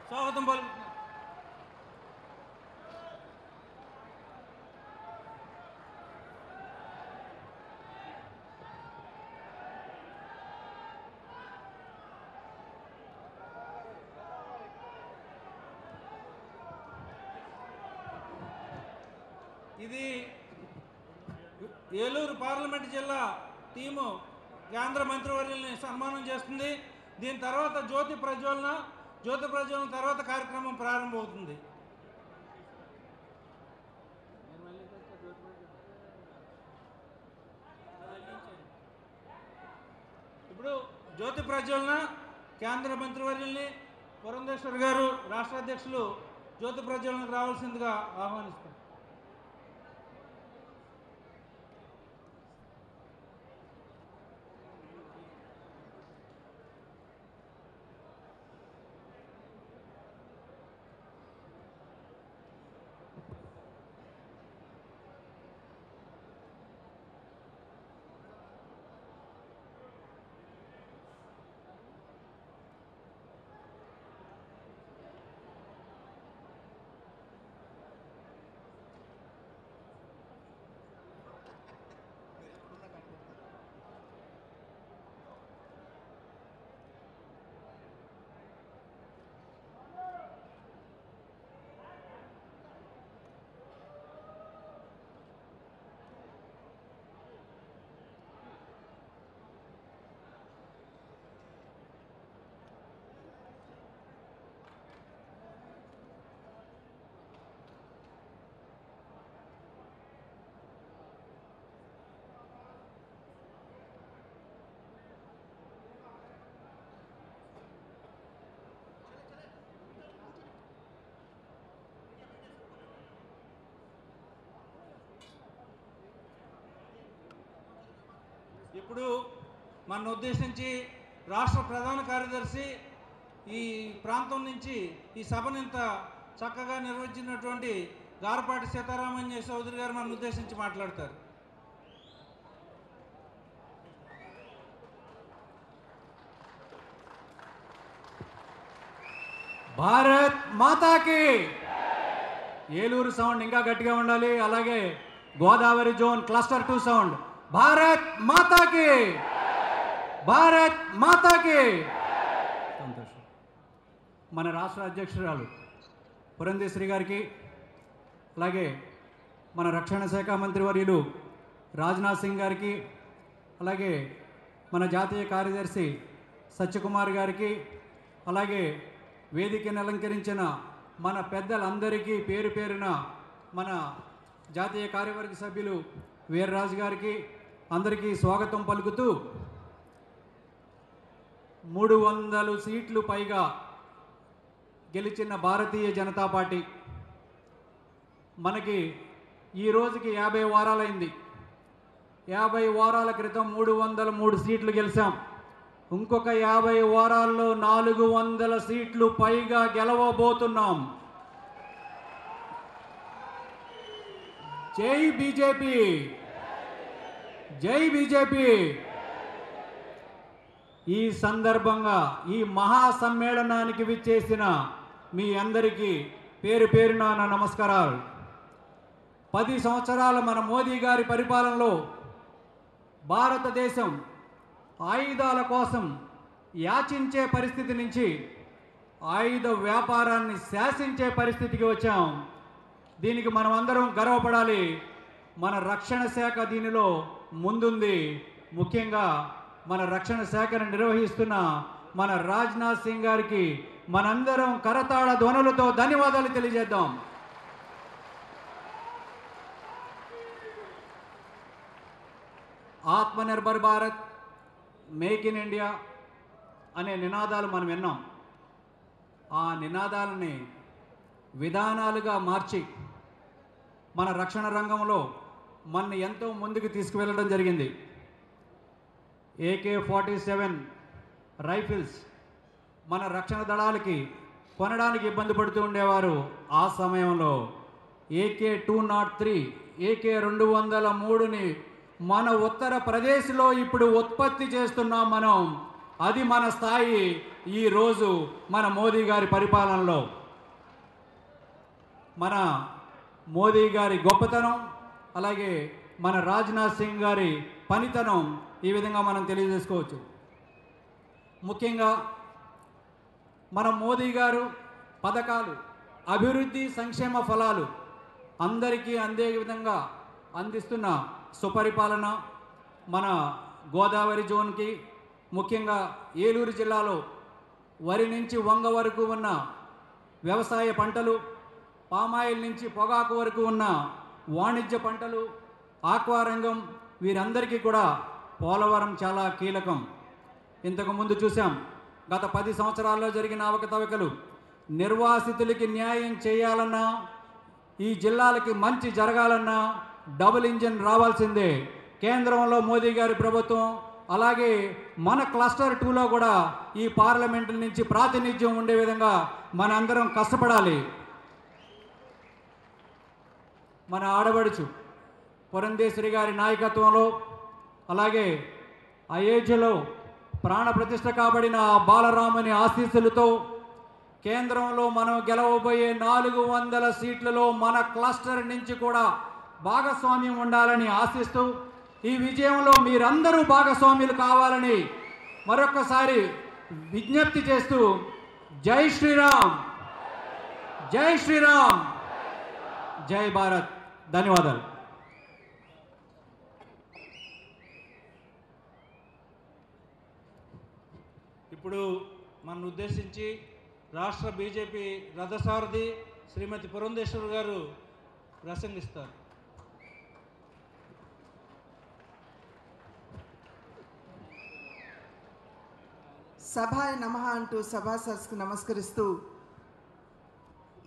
స్వాగతం పలుకుతున్నారు. ఇది ఏలూరు పార్లమెంట్ జిల్లా టీము కేంద్ర మంత్రివర్యుల్ని సన్మానం చేస్తుంది. దీని తర్వాత జ్యోతి ప్రజ్వలన తర్వాత కార్యక్రమం ప్రారంభమవుతుంది. ఇప్పుడు జ్యోతి ప్రజ్వలన కేంద్ర మంత్రివర్యుల్ని పురంధేశ్వర్ గారు రాష్ట్ర అధ్యక్షులు జ్యోతి ప్రజ్వలనకు రావాల్సిందిగా ఆహ్వానిస్తారు. ఇప్పుడు మన ఉద్దేశించి రాష్ట్ర ప్రధాన కార్యదర్శి ఈ ప్రాంతం నుంచి ఈ సభను ఇంత చక్కగా నిర్వహించినటువంటి గారపాటి సీతారామయ్య చౌదరి గారు మన ఉద్దేశించి మాట్లాడతారు. భారత్ మాతాకి. ఏలూరు సౌండ్ ఇంకా గట్టిగా ఉండాలి. అలాగే Godavari zone cluster 2 sound. Bharat మాతాకి, భారత్ మాతాకి. సంతోషం. మన రాష్ట్ర అధ్యక్షురాలు పురంధేశ్వరి గారికి, అలాగే మన రక్షణ శాఖ మంత్రివర్యులు రాజ్నాథ్ సింగ్ గారికి, అలాగే మన జాతీయ కార్యదర్శి సత్యకుమార్ గారికి, అలాగే వేదికను అలంకరించిన మన పెద్దలందరికీ పేరు పేరున మన జాతీయ కార్యవర్గ సభ్యులు వీర్రాజు గారికి అందరికీ స్వాగతం పలుకుతూ 300 సీట్లు పైగా గెలిచిన భారతీయ జనతా పార్టీ మనకి ఈ రోజుకి 50 వారాలైంది. 50 వారాల క్రితం 303 సీట్లు గెలిచాం. ఇంకొక 50 వారాల్లో 400 సీట్లు పైగా గెలవబోతున్నాం. జై బీజేపీ, జై బీజేపీ. ఈ సందర్భంగా ఈ మహాసమ్మేళనానికి విచ్చేసిన మీ అందరికీ పేరు పేరున నా నమస్కారాలు. 10 సంవత్సరాల మన మోదీ గారి పరిపాలనలో భారతదేశం ఆయుధాల కోసం యాచించే పరిస్థితి నుంచి ఆయుధ వ్యాపారాన్ని శాసించే పరిస్థితికి వచ్చాం. దీనికి మనం అందరం గర్వపడాలి. మన రక్షణ శాఖ దీనిలో ముందుంది. ముఖ్యంగా మన రక్షణ శాఖను నిర్వహిస్తున్న మన రాజ్నాథ్ సింగ్ గారికి మనందరం కరతాళ ధ్వనులతో ధన్యవాదాలు తెలియజేద్దాం. Atmanirbhar Bharat, make in India అనే నినాదాలు మనం విన్నాం. ఆ నినాదాలని విధానాలుగా మార్చి మన రక్షణ రంగంలో మన ఎంతో ముందుకు తీసుకువెళ్ళడం జరిగింది. AK-47 రైఫిల్స్ మన రక్షణ దళాలకి కొనడానికి ఇబ్బంది పడుతూ ఉండేవారు. ఆ సమయంలో AK-203, AK-203ని మన ఉత్తరప్రదేశ్లో ఇప్పుడు ఉత్పత్తి చేస్తున్నాం. మనం అది మన స్థాయి ఈరోజు మన మోదీ గారి పరిపాలనలో. మన మోదీ గారి గొప్పతనం, అలాగే మన రాజ్నాథ్ సింగ్ గారి పనితనం ఈ విధంగా మనం తెలియజేసుకోవచ్చు. ముఖ్యంగా మన మోదీ గారు పథకాలు, అభివృద్ధి, సంక్షేమ ఫలాలు అందరికీ అందే విధంగా అందిస్తున్న సుపరిపాలన మన గోదావరి జోన్కి, ముఖ్యంగా ఏలూరు జిల్లాలో వరి నుంచి వంగ వరకు ఉన్న వ్యవసాయ పంటలు, పామాయిల్ నుంచి పొగాకు వరకు ఉన్న వాణిజ్య పంటలు, ఆక్వా రంగం, వీరందరికీ కూడా పోలవరం చాలా కీలకం. ఇంతకుముందు చూసాం గత 10 సంవత్సరాల్లో జరిగిన అవకతవకలు. నిర్వాసితులకి న్యాయం చేయాలన్నా, ఈ జిల్లాలకి మంచి జరగాలన్నా డబుల్ ఇంజిన్ రావాల్సిందే. కేంద్రంలో మోదీ గారి ప్రభుత్వం, అలాగే మన క్లస్టర్ 2లో కూడా ఈ పార్లమెంటు నుంచి ప్రాతినిధ్యం ఉండే విధంగా మన అందరం కష్టపడాలి. మన ఆడబడుచు పురంధేశ్వరి గారి నాయకత్వంలో, అలాగే అయోధ్యలో ప్రాణప్రతిష్ఠ కాబడిన బాలరాముని ఆశీస్సులతో కేంద్రంలో మనం గెలవబోయే 400 సీట్లలో మన క్లస్టర్ నుంచి కూడా భాగస్వామ్యం ఉండాలని ఆశిస్తూ, ఈ విజయంలో మీరందరూ భాగస్వాములు కావాలని మరొకసారి విజ్ఞప్తి చేస్తూ, జై శ్రీరామ్, జై శ్రీరామ్, జై భారత్. ధన్యవాదాలు. ఇప్పుడు మన ఉద్దేశించి రాష్ట్ర బీజేపీ రథసారథి శ్రీమతి పురంధేశ్వరి గారు ప్రసంగిస్తారు. సభాయ నమః అంటూ సభాసరస్సుకు నమస్కరిస్తూ,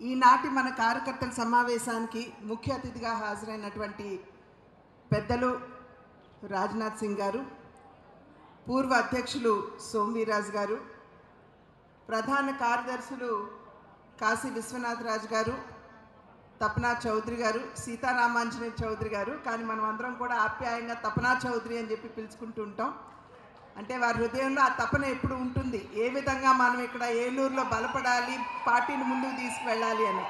ఈనాటి మన కార్యకర్తల సమావేశానికి ముఖ్య అతిథిగా హాజరైనటువంటి పెద్దలు రాజ్నాథ్ సింగ్ గారు, పూర్వ అధ్యక్షులు సోమవీరాజు గారు, ప్రధాన కార్యదర్శులు కాశీ విశ్వనాథ్ రాజు గారు, తపనా చౌదరి గారు, సీతారామాంజనేయ చౌదరి గారు, కానీ మనం అందరం కూడా ఆప్యాయంగా తపనా చౌదరి అని చెప్పి పిలుచుకుంటూ ఉంటాం. అంటే వారి హృదయంలో ఆ తపన ఎప్పుడు ఉంటుంది, ఏ విధంగా మనం ఇక్కడ ఏలూరులో బలపడాలి, పార్టీని ముందుకు తీసుకువెళ్ళాలి అని.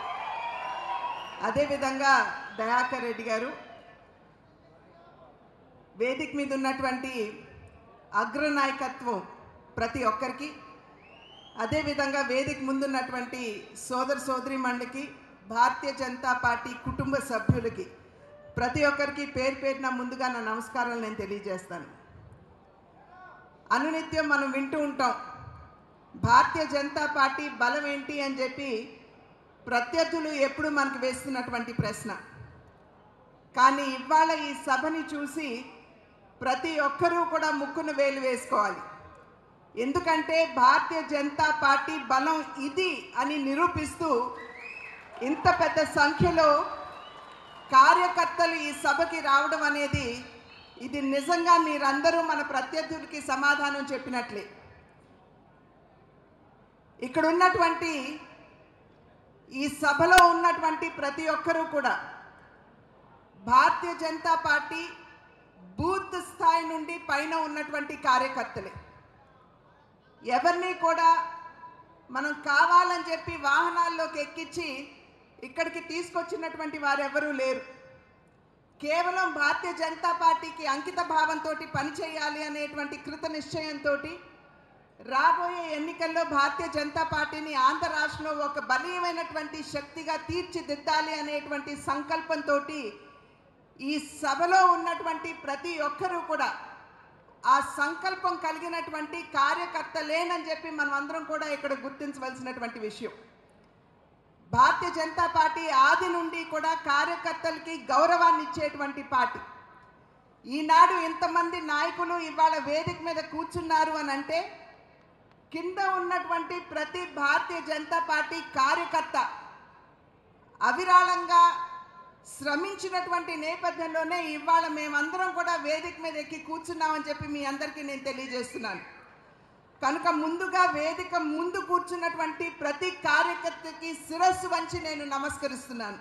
అదేవిధంగా దయాకర్ రెడ్డి గారు, వేదిక మీద ఉన్నటువంటి అగ్రనాయకత్వం ప్రతి ఒక్కరికి, అదేవిధంగా వేదిక ముందున్నటువంటి సోదర సోదరీమణులకి, భారతీయ జనతా పార్టీ కుటుంబ సభ్యులకి ప్రతి ఒక్కరికి పేరు పేరున ముందుగా నా నమస్కారాలు నేను తెలియజేస్తాను. అనునిత్యం మనం వింటూ ఉంటాం భారతీయ జనతా పార్టీ బలం ఏంటి అని చెప్పి ప్రత్యర్థులు ఎప్పుడు మనకు వేస్తున్నటువంటి ప్రశ్న. కానీ ఇవాళ ఈ సభని చూసి ప్రతి ఒక్కరూ కూడా ముక్కును వేలు వేసుకోవాలి. ఎందుకంటే భారతీయ జనతా పార్టీ బలం ఇది అని నిరూపిస్తూ ఇంత పెద్ద సంఖ్యలో కార్యకర్తలు ఈ సభకి రావడం అనేది, ఇది నిజంగా మీరందరూ మన ప్రత్యర్థులకి సమాధానం చెప్పినట్లే. ఇక్కడ ఉన్నటువంటి ఈ సభలో ఉన్నటువంటి ప్రతి ఒక్కరూ కూడా భారతీయ జనతా పార్టీ బూత్ స్థాయి నుండి పైన ఉన్నటువంటి కార్యకర్తలే. ఎవరిని కూడా మనం కావాలని చెప్పి వాహనాల్లోకి ఎక్కించి ఇక్కడికి తీసుకొచ్చినటువంటి వారెవరూ లేరు. కేవలం భారతీయ జనతా పార్టీకి అంకిత భావంతో పనిచేయాలి అనేటువంటి కృత నిశ్చయంతో రాబోయే ఎన్నికల్లో భారతీయ జనతా పార్టీని ఆంధ్ర రాష్ట్రంలో ఒక బలీయమైనటువంటి శక్తిగా తీర్చిదిద్దాలి అనేటువంటి సంకల్పంతో ఈ సభలో ఉన్నటువంటి ప్రతి ఒక్కరూ కూడా ఆ సంకల్పం కలిగినటువంటి కార్యకర్తలేనని చెప్పి మనం అందరం కూడా ఇక్కడ గుర్తించవలసినటువంటి విషయం. భారతీయ జనతా పార్టీ ఆది నుండి కూడా కార్యకర్తలకి గౌరవాన్ని ఇచ్చేటువంటి పార్టీ. ఈనాడు ఇంతమంది నాయకులు ఇవాళ వేదిక మీద కూర్చున్నారు అని అంటే కింద ఉన్నటువంటి ప్రతి భారతీయ జనతా పార్టీ కార్యకర్త అవిరాళంగా శ్రమించినటువంటి నేపథ్యంలోనే ఇవాళ మేమందరం కూడా వేదిక మీద ఎక్కి కూర్చున్నామని చెప్పి మీ అందరికీ నేను తెలియజేస్తున్నాను. కనుక ముందుగా వేదిక ముందు కూర్చున్నటువంటి ప్రతి కార్యకర్తకి శిరస్సు వంచి నేను నమస్కరిస్తున్నాను.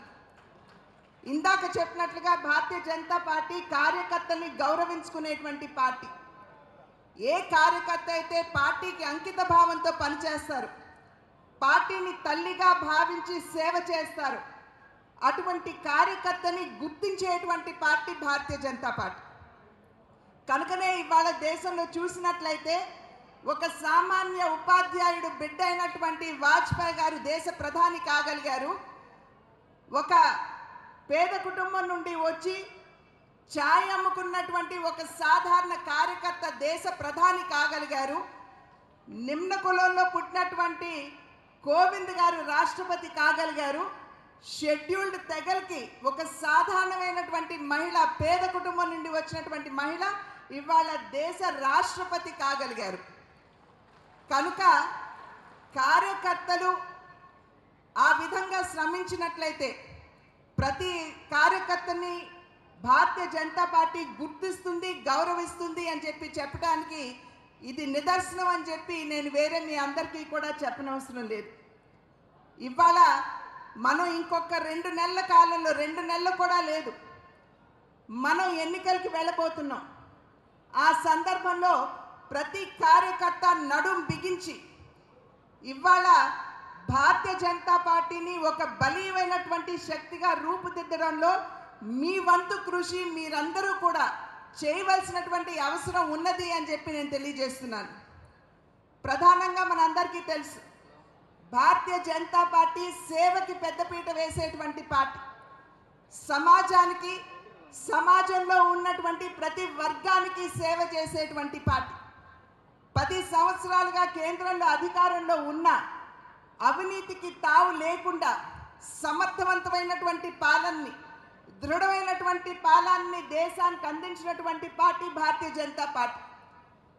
ఇందాక చెప్పినట్లుగా భారతీయ జనతా పార్టీ కార్యకర్తల్ని గౌరవించుకునేటువంటి పార్టీ. ఏ కార్యకర్త అయితే పార్టీకి అంకిత భావంతో పనిచేస్తారు, పార్టీని తల్లిగా భావించి సేవ చేస్తారు, అటువంటి కార్యకర్తని గుర్తించేటువంటి పార్టీ భారతీయ జనతా పార్టీ. కనుకనే ఇవాళ దేశంలో చూసినట్లయితే ఒక సామాన్య ఉపాధ్యాయుడు బిడ్డ అయినటువంటి వాజ్పేయి గారు దేశ ప్రధాని కాగలిగారు. ఒక పేద కుటుంబం నుండి వచ్చి ఛాయ్ అమ్ముకున్నటువంటి ఒక సాధారణ కార్యకర్త దేశ ప్రధాని కాగలిగారు. నిమ్న కులంలో పుట్టినటువంటి కోవింద్ గారు రాష్ట్రపతి కాగలిగారు. షెడ్యూల్డ్ తెగలకి ఒక సాధారణమైనటువంటి మహిళ, పేద కుటుంబం నుండి వచ్చినటువంటి మహిళ ఇవాళ దేశ రాష్ట్రపతి కాగలిగారు. కనుక కార్యకర్తలు ఆ విధంగా శ్రమించినట్లయితే ప్రతి కార్యకర్తని భారతీయ జనతా పార్టీ గుర్తిస్తుంది, గౌరవిస్తుంది అని చెప్పడానికి ఇది నిదర్శనం అని చెప్పి నేను వేరే మీ అందరికీ కూడా చెప్పనవసరం లేదు. ఇవాళ మనం ఇంకొక 2 నెలల కాలంలో, 2 నెలలు కూడా లేదు, మనం ఎన్నికలకి వెళ్ళబోతున్నాం. ఆ సందర్భంలో ప్రతి కార్యకర్త నడుం బిగించి ఇవాళ భారతీయ జనతా పార్టీని ఒక బలీయమైనటువంటి శక్తిగా రూపుదిద్దడంలో మీ వంతు కృషి మీరందరూ కూడా చేయవలసినటువంటి అవసరం ఉన్నది అని చెప్పి నేను తెలియజేస్తున్నాను. ప్రధానంగా మనందరికీ తెలుసు, భారతీయ జనతా పార్టీ సేవకి పెద్దపీట వేసేటువంటి పార్టీ. సమాజానికి, సమాజంలో ఉన్నటువంటి ప్రతి వర్గానికి సేవ చేసేటువంటి పార్టీ. 10 సంవత్సరాలుగా కేంద్రంలో అధికారంలో ఉన్న అవినీతికి తావు లేకుండా సమర్థవంతమైనటువంటి పాలనని, దృఢమైనటువంటి పాలనని దేశానికి అందించినటువంటి పార్టీ భారతీయ జనతా పార్టీ.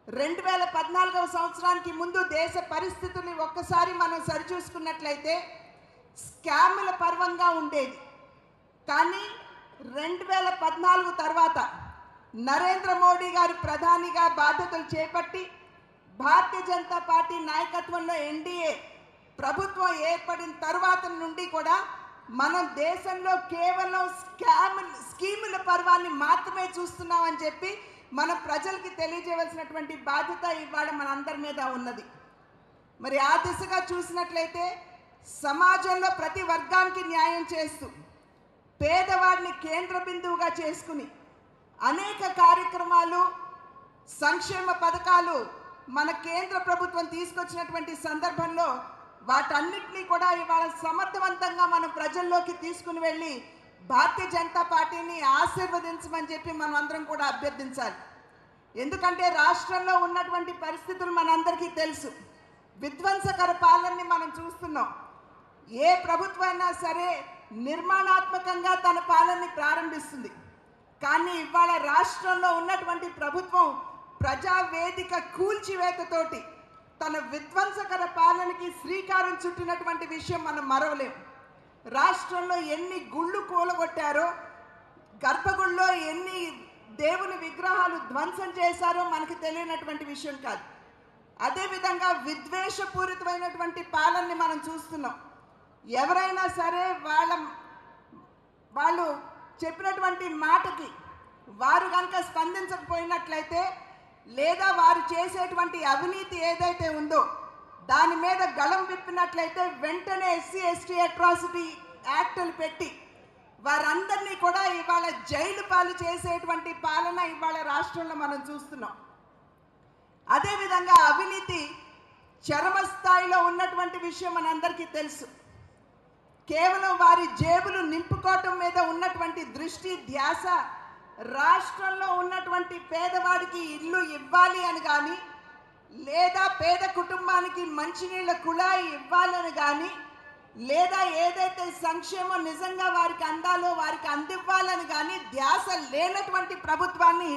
2014వ సంవత్సరానికి ముందు దేశ పరిస్థితుల్ని ఒక్కసారి మనం సరిచూసుకున్నట్లయితే స్కాముల పర్వంగా ఉండేది. కానీ 2014 తర్వాత నరేంద్ర మోడీ గారు ప్రధానిగా బాధ్యతలు చేపట్టి భారతీయ జనతా పార్టీ నాయకత్వంలో ఎన్డీఏ ప్రభుత్వం ఏర్పడిన తర్వాత నుండి కూడా మనం దేశంలో కేవలం స్కీముల పర్వాన్ని మాత్రమే చూస్తున్నామని చెప్పి మన ప్రజలకి తెలియజేయవలసినటువంటి బాధ్యత ఇవాళ మనందరి మీద ఉన్నది. మరి ఆ దిశగా చూసినట్లయితే సమాజంలో ప్రతి వర్గానికి న్యాయం చేస్తూ పేదవాడిని కేంద్ర బిందువుగా చేసుకుని అనేక కార్యక్రమాలు, సంక్షేమ పథకాలు మన కేంద్ర ప్రభుత్వం తీసుకొచ్చినటువంటి సందర్భంలో వాటన్నిటినీ కూడా ఇవాళ సమర్థవంతంగా మనం ప్రజల్లోకి తీసుకుని వెళ్ళి భారతీయ జనతా పార్టీని ఆశీర్వదించమని చెప్పి మనం అందరం కూడా అభ్యర్థించాలి. ఎందుకంటే రాష్ట్రంలో ఉన్నటువంటి పరిస్థితులు మనందరికీ తెలుసు. విధ్వంసకర పాలనని మనం చూస్తున్నాం. ఏ ప్రభుత్వం అయినా సరే నిర్మాణాత్మకంగా తన పాలనని ప్రారంభిస్తుంది. కానీ ఇవాళ రాష్ట్రంలో ఉన్నటువంటి ప్రభుత్వం ప్రజావేదిక కూల్చివేతతోటి తన విధ్వంసకర పాలనకి శ్రీకారం చుట్టినటువంటి విషయం మనం మరవలేం. రాష్ట్రంలో ఎన్ని గుళ్ళు కూలగొట్టారో, గర్భగుళ్ళలో ఎన్ని దేవుని విగ్రహాలు ధ్వంసం చేశారో మనకి తెలియనటువంటి విషయం కాదు. అదేవిధంగా విద్వేషపూరితమైనటువంటి పాలనని మనం చూస్తున్నాం. ఎవరైనా సరే వాళ్ళు చెప్పినటువంటి మాటకి వారు కనుక స్పందించకపోయినట్లయితే, లేదా వారు చేసేటువంటి అవినీతి ఏదైతే ఉందో దాని మీద గళం విప్పినట్లయితే వెంటనే SC/ST అట్రాసిటీ యాక్టులు పెట్టి వారందరినీ కూడా ఇవాళ జైలు పాలు చేసేటువంటి పాలన ఇవాళ రాష్ట్రంలో మనం చూస్తున్నాం. అదేవిధంగా అవినీతి చరమస్థాయిలో ఉన్నటువంటి విషయం మనందరికీ తెలుసు. కేవలం వారి జేబులు నింపుకోవటం మీద ఉన్నటువంటి దృష్టి, ధ్యాస రాష్ట్రంలో ఉన్నటువంటి పేదవాడికి ఇల్లు ఇవ్వాలి అని కానీ, లేదా పేద కుటుంబానికి మంచినీళ్ళ కుళాయి ఇవ్వాలని కానీ, లేదా ఏదైతే సంక్షేమం నిజంగా వారికి అందాలో వారికి అందివ్వాలని కానీ ధ్యాస లేనటువంటి ప్రభుత్వాన్ని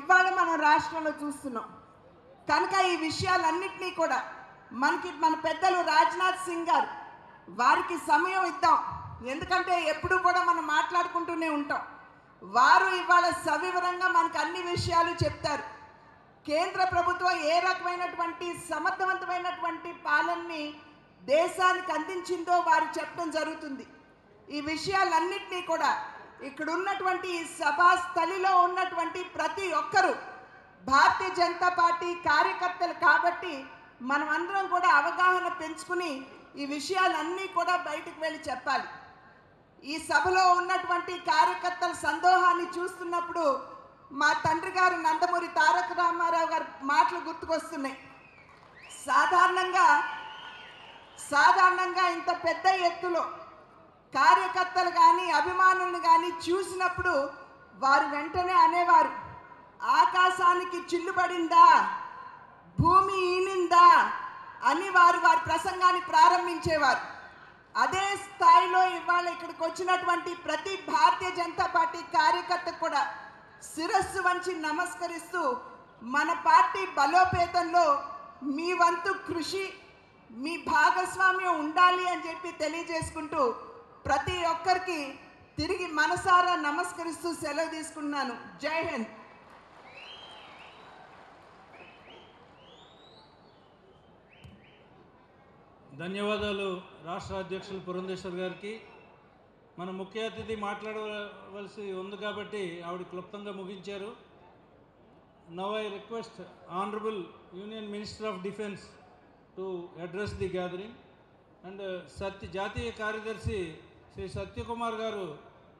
ఇవాళ మనం రాష్ట్రంలో చూస్తున్నాం. కనుక ఈ విషయాలన్నింటినీ కూడా మన పెద్దలు రాజ్నాథ్ సింగ్ గారు వారికి సమయం ఇద్దాం. ఎందుకంటే ఎప్పుడు కూడా మనం మాట్లాడుకుంటూనే ఉంటాం. వారు ఇవాళ సవివరంగా మనకు అన్ని విషయాలు చెప్తారు. కేంద్ర ప్రభుత్వం ఏ రకమైనటువంటి సమర్థవంతమైనటువంటి పాలనని దేశానికి అందించిందో వారు చెప్పడం జరుగుతుంది. ఈ విషయాలన్నింటినీ కూడా ఇక్కడ ఉన్నటువంటి సభా స్థలిలో ఉన్నటువంటి ప్రతి ఒక్కరూ భారతీయ జనతా పార్టీ కార్యకర్తలు కాబట్టి మనమందరం కూడా అవగాహన పెంచుకుని ఈ విషయాలన్నీ కూడా బయటకు వెళ్ళి చెప్పాలి. ఈ సభలో ఉన్నటువంటి కార్యకర్తల సందోహాన్ని చూస్తున్నప్పుడు మా తండ్రి గారు నందమూరి తారక రామారావు గారి మాటలు గుర్తుకొస్తున్నాయి. సాధారణంగా ఇంత పెద్ద ఎత్తులో కార్యకర్తలు కానీ అభిమానులను కానీ చూసినప్పుడు వారు వెంటనే అనేవారు, ఆకాశానికి చిల్లుబడిందా, భూమి ఈనిందా అని వారి ప్రసంగాన్ని ప్రారంభించేవారు. అదే స్థాయిలో ఇవాళ ఇక్కడికి వచ్చినటువంటి ప్రతి భారతీయ జనతా పార్టీ కార్యకర్త కూడా శిరస్సు వంచి నమస్కరిస్తూ మన పార్టీ బలోపేతంలో మీ వంతు కృషి, మీ భాగస్వామ్యం ఉండాలి అని చెప్పి తెలియజేసుకుంటూ ప్రతి ఒక్కరికి తిరిగి మనసారా నమస్కరిస్తూ సెలవు తీసుకున్నాను. జై హింద్. ధన్యవాదాలు రాష్ట్ర అధ్యక్షులు పురంధేశ్వర్ గారికి. మన ముఖ్య అతిథి మాట్లాడవలసి ఉంది కాబట్టి ఆవిడ క్లుప్తంగా ముగించారు. Now I request honourable union minister of defence to address the gathering and జాతీయ కార్యదర్శి శ్రీ సత్యకుమార్ గారు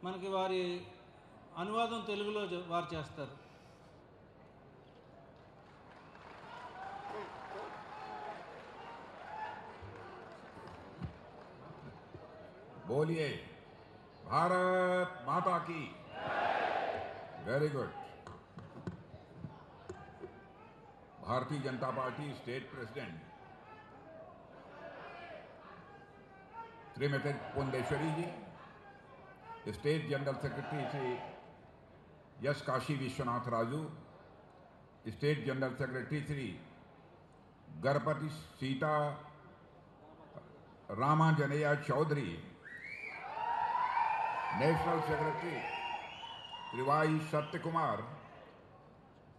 మనకి వారి అనువాదం తెలుగులో వారు చేస్తారు. बोलिए भारत माता की। Very good. Bharatiya Janata Party state president Shrimati Pundeshwari ji, state general secretary Shri Yash Kashi Vishwanath Raju, state general secretary Shri Ganapathi Sita Ramanjaneya Chowdary, national secretary Shri Y Satya Kumar,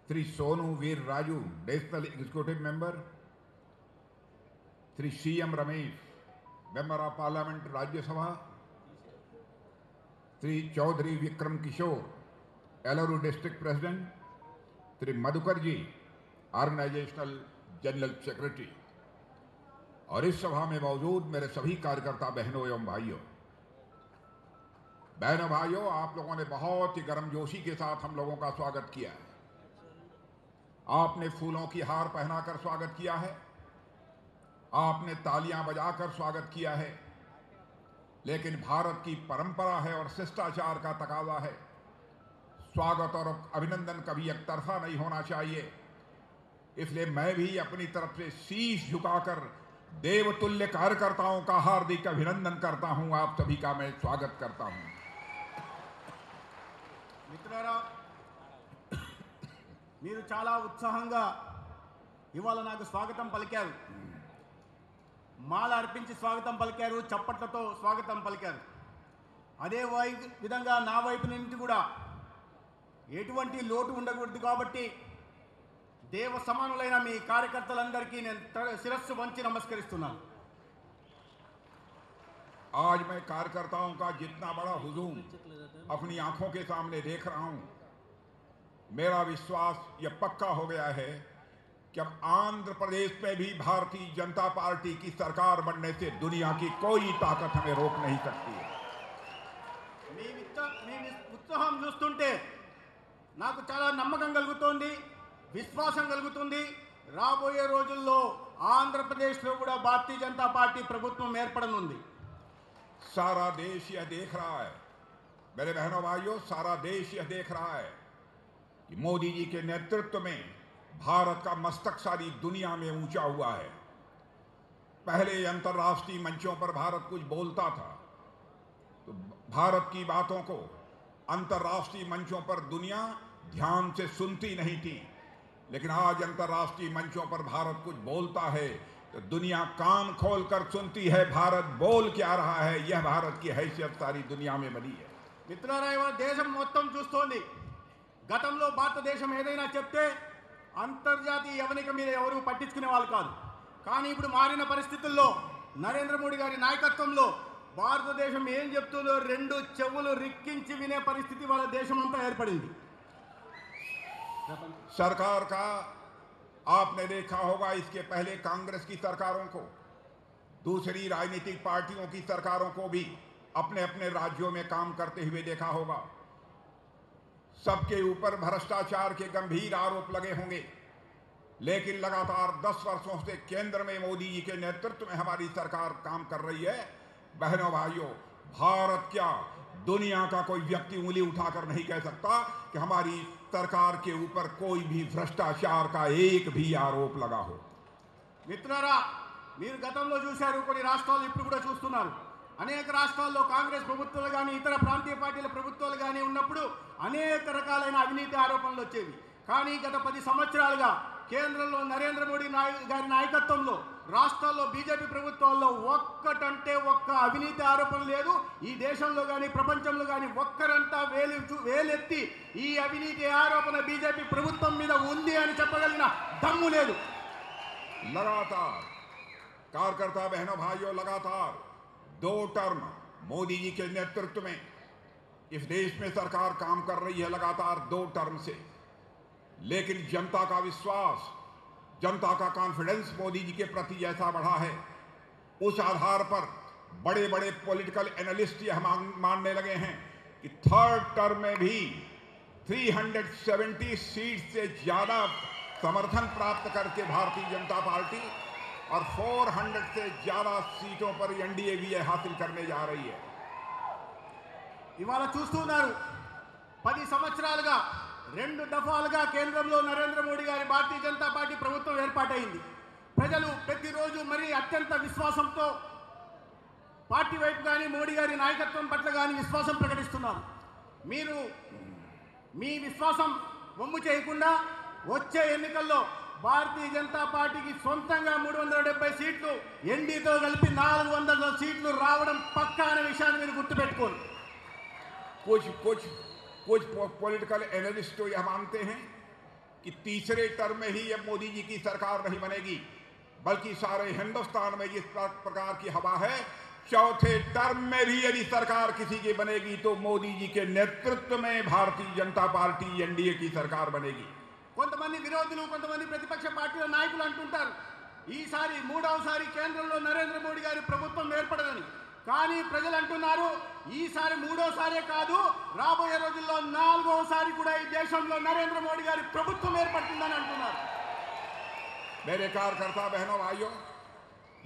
Shri Sonu Veer Raju, national executive member, Shri CM Ramesh, member of parliament Rajya Sabha, Shri Chowdary Vikram Kishore, Eluru district president, Shri Madhukar ji, organisational general secretary, और इस सभा में मौजूद मेरे सभी कार्यकर्ता बहनों एवं भाइयों, आप लोगों ने बहुत ही गर्मजोशी के साथ हम लोगों का स्वागत किया है। आपने फूलों की हार पहनाकर स्वागत किया है, आपने तालियां बजाकर स्वागत किया है, लेकिन भारत की परंपरा है और शिष्टाचार का तकाजा है, स्वागत और अभिनंदन कभी एक तरफा नहीं होना चाहिए। इसलिए मैं भी अपनी तरफ से शीश झुकाकर देवतुल्य कार्यकर्ताओं का हार्दिक अभिनंदन करता हूं। आप सभी का मैं स्वागत करता हूं। మిత్రులారా, మీరు చాలా ఉత్సాహంగా ఇవాళ నాకు స్వాగతం పలికారు. మాల అర్పించి స్వాగతం పలికారు, చప్పట్లతో స్వాగతం పలికారు. అదే విధంగా నా వైపు నుంచి కూడా ఎటువంటి లోటు ఉండకూడదు కాబట్టి దేవ సమానులైన మీ కార్యకర్తలందరికీ నేను శిరస్సు వంచి నమస్కరిస్తున్నాను. आज मैं कार्यकर्ताओं का जितना बड़ा हुजूम अपनी आंखों के सामने देख रहा हूं, मेरा विश्वास यह पक्का हो गया है कि अब आंध्र प्रदेश में भी भारतीय जनता पार्टी की सरकार बनने से दुनिया की कोई ताकत हमें रोक नहीं सकती है। మీ ఉత్సాహం చూస్తుంటే నాకు చాలా నమ్మకం కలుగుతోంది, విశ్వాసం కలుగుతుంది. రాబోయే రోజుల్లో ఆంధ్రప్రదేశ్లో కూడా భారతీయ జనతా పార్టీ ప్రభుత్వం ఏర్పడనుంది. सारा देश यह देख रहा है, मेरे बहनों भाइयों, सारा देश यह देख रहा है कि मोदी जी के नेतृत्व में भारत का मस्तक सारी दुनिया में ऊंचा हुआ है। पहले अंतर्राष्ट्रीय मंचों पर भारत कुछ बोलता था तो भारत की बातों को अंतर्राष्ट्रीय मंचों पर दुनिया ध्यान से सुनती नहीं थी, लेकिन आज अंतर्राष्ट्रीय मंचों पर भारत कुछ बोलता है तो दुनिया कान खोलकर सुनती है। भारत बोल क्या रहा है, यह भारत की हैसियत सारी दुनिया में बनी है। మిత్రులారా, ఇవాళ దేశం మొత్తం చూస్తోంది. గతంలో భారతదేశం ఏదైనా చెప్తే అంతర్జాతీయ యవనిక మీద ఎవరు పట్టించుకునే వాళ్ళు కాదు. కానీ ఇప్పుడు మారిన పరిస్థితుల్లో నరేంద్ర మోడీ గారి నాయకత్వంలో భారతదేశం ఏం చెప్తుందో రెండు చెవులు రిక్కించి వినే పరిస్థితి వాళ్ళ దేశం అంతా ఏర్పడింది. सरकार का आपने देखा होगा, इसके पहले कांग्रेस की सरकारों को, दूसरी राजनीतिक पार्टियों की सरकारों को भी अपने अपने राज्यों में काम करते हुए देखा होगा। सबके ऊपर भ्रष्टाचार के गंभीर आरोप लगे होंगे, लेकिन लगातार 10 वर्षों से केंद्र में मोदी जी के नेतृत्व में हमारी सरकार काम कर रही है। बहनों भाइयों, भारत क्या, दुनिया का कोई व्यक्ति उंगली उठाकर नहीं कह सकता कि हमारी सरकार के ऊपर कोई भी भ्रष्टाचार का एक भी आरोप लगा हो। మిత్రులారా, మీరు గతంలో చూశారు, కొన్ని రాష్ట్రాలు ఇప్పుడు కూడా చూస్తున్నారు. అనేక రాష్ట్రాల్లో కాంగ్రెస్ ప్రభుత్వాలు కానీ ఇతర ప్రాంతీయ పార్టీల ప్రభుత్వాలు కానీ ఉన్నప్పుడు అనేక రకాలైన అవినీతి ఆరోపణలు వచ్చేవి. కానీ గత 10 సంవత్సరాలుగా కేంద్రంలో నరేంద్ర మోడీ గారి నాయకత్వంలో రాష్ట్రాల్లో బీజేపీ ప్రభుత్వాల్లో ఒక్కటంటే ఒక్క అవినీతి ఆరోపణ లేదు. ఈ దేశంలో కానీ ప్రపంచంలో కానీ ఒక్కరంతా వేలెత్తి ఈ అవినీతి ఆరోపణ బీజేపీ ప్రభుత్వం మీద ఉంది అని చెప్పగలిగిన దమ్ము లేదు. लगातार कार्यकर्ता बहनों भाइयों, लगातार 2 टर्म मोदी जी के नेतृत्व में इस देश में सरकार काम कर रही है, लगातार 2 टर्म से। लेकिन जनता का विश्वास, जनता का कॉन्फिडेंस मोदी जी के प्रति ऐसा बढ़ा है, उस आधार पर बड़े बड़े पॉलिटिकल एनालिस्ट यह मानने लगे हैं कि 3rd टर्म में भी 370 सीट से ज्यादा समर्थन प्राप्त करके भारतीय जनता पार्टी और 400 से ज्यादा सीटों पर एनडीए भी हासिल करने जा रही है। ఇవాళ చూస్తున్నారు, 10 సంవత్సరాలుగా 2 దఫాలుగా కేంద్రంలో నరేంద్ర మోడీ గారి భారతీయ జనతా పార్టీ ప్రభుత్వం ఏర్పాటైంది. ప్రజలు ప్రతిరోజు మరి అత్యంత విశ్వాసంతో పార్టీ వైపు కానీ మోడీ గారి నాయకత్వం పట్ల కానీ విశ్వాసం ప్రకటిస్తున్నారు. మీరు మీ విశ్వాసం వమ్ము చేయకుండా వచ్చే ఎన్నికల్లో భారతీయ జనతా పార్టీకి సొంతంగా 370 సీట్లు, ఎన్డీతో కలిపి 400 సీట్లు రావడం పక్కా అనే విషయాన్ని మీరు గుర్తుపెట్టుకోండి. कुछ पॉलिटिकल एनालिस्ट तो यह मानते हैं कि तीसरे टर्म में ही अब मोदी जी की सरकार नहीं बनेगी, बल्कि सारे हिंदुस्तान में जिस प्रकार की हवा है, चौथे टर्म में भी यदि सरकार किसी की बनेगी तो मोदी जी के नेतृत्व में भारतीय जनता पार्टी एनडीए की सरकार बनेगी। కొంతమంది విరోధులు, కొంతమంది ప్రతిపక్ష పార్టీల నాయకులు అంటుంటారు ఈసారి 3వసారి కేంద్రంలో నరేంద్ర మోడీ గారి ప్రభుత్వం ఏర్పడదని. కానీ ప్రజలు అంటున్నారు ఈసారి 3వసారే కాదు, రాబోయే రోజుల్లో 4వసారి కూడా ఈ దేశంలో నరేంద్ర మోడీ గారి ప్రభుత్వం ఏర్పడుతుందని అంటున్నారు. मेरे कार्यकर्ता बहनों भाइयों,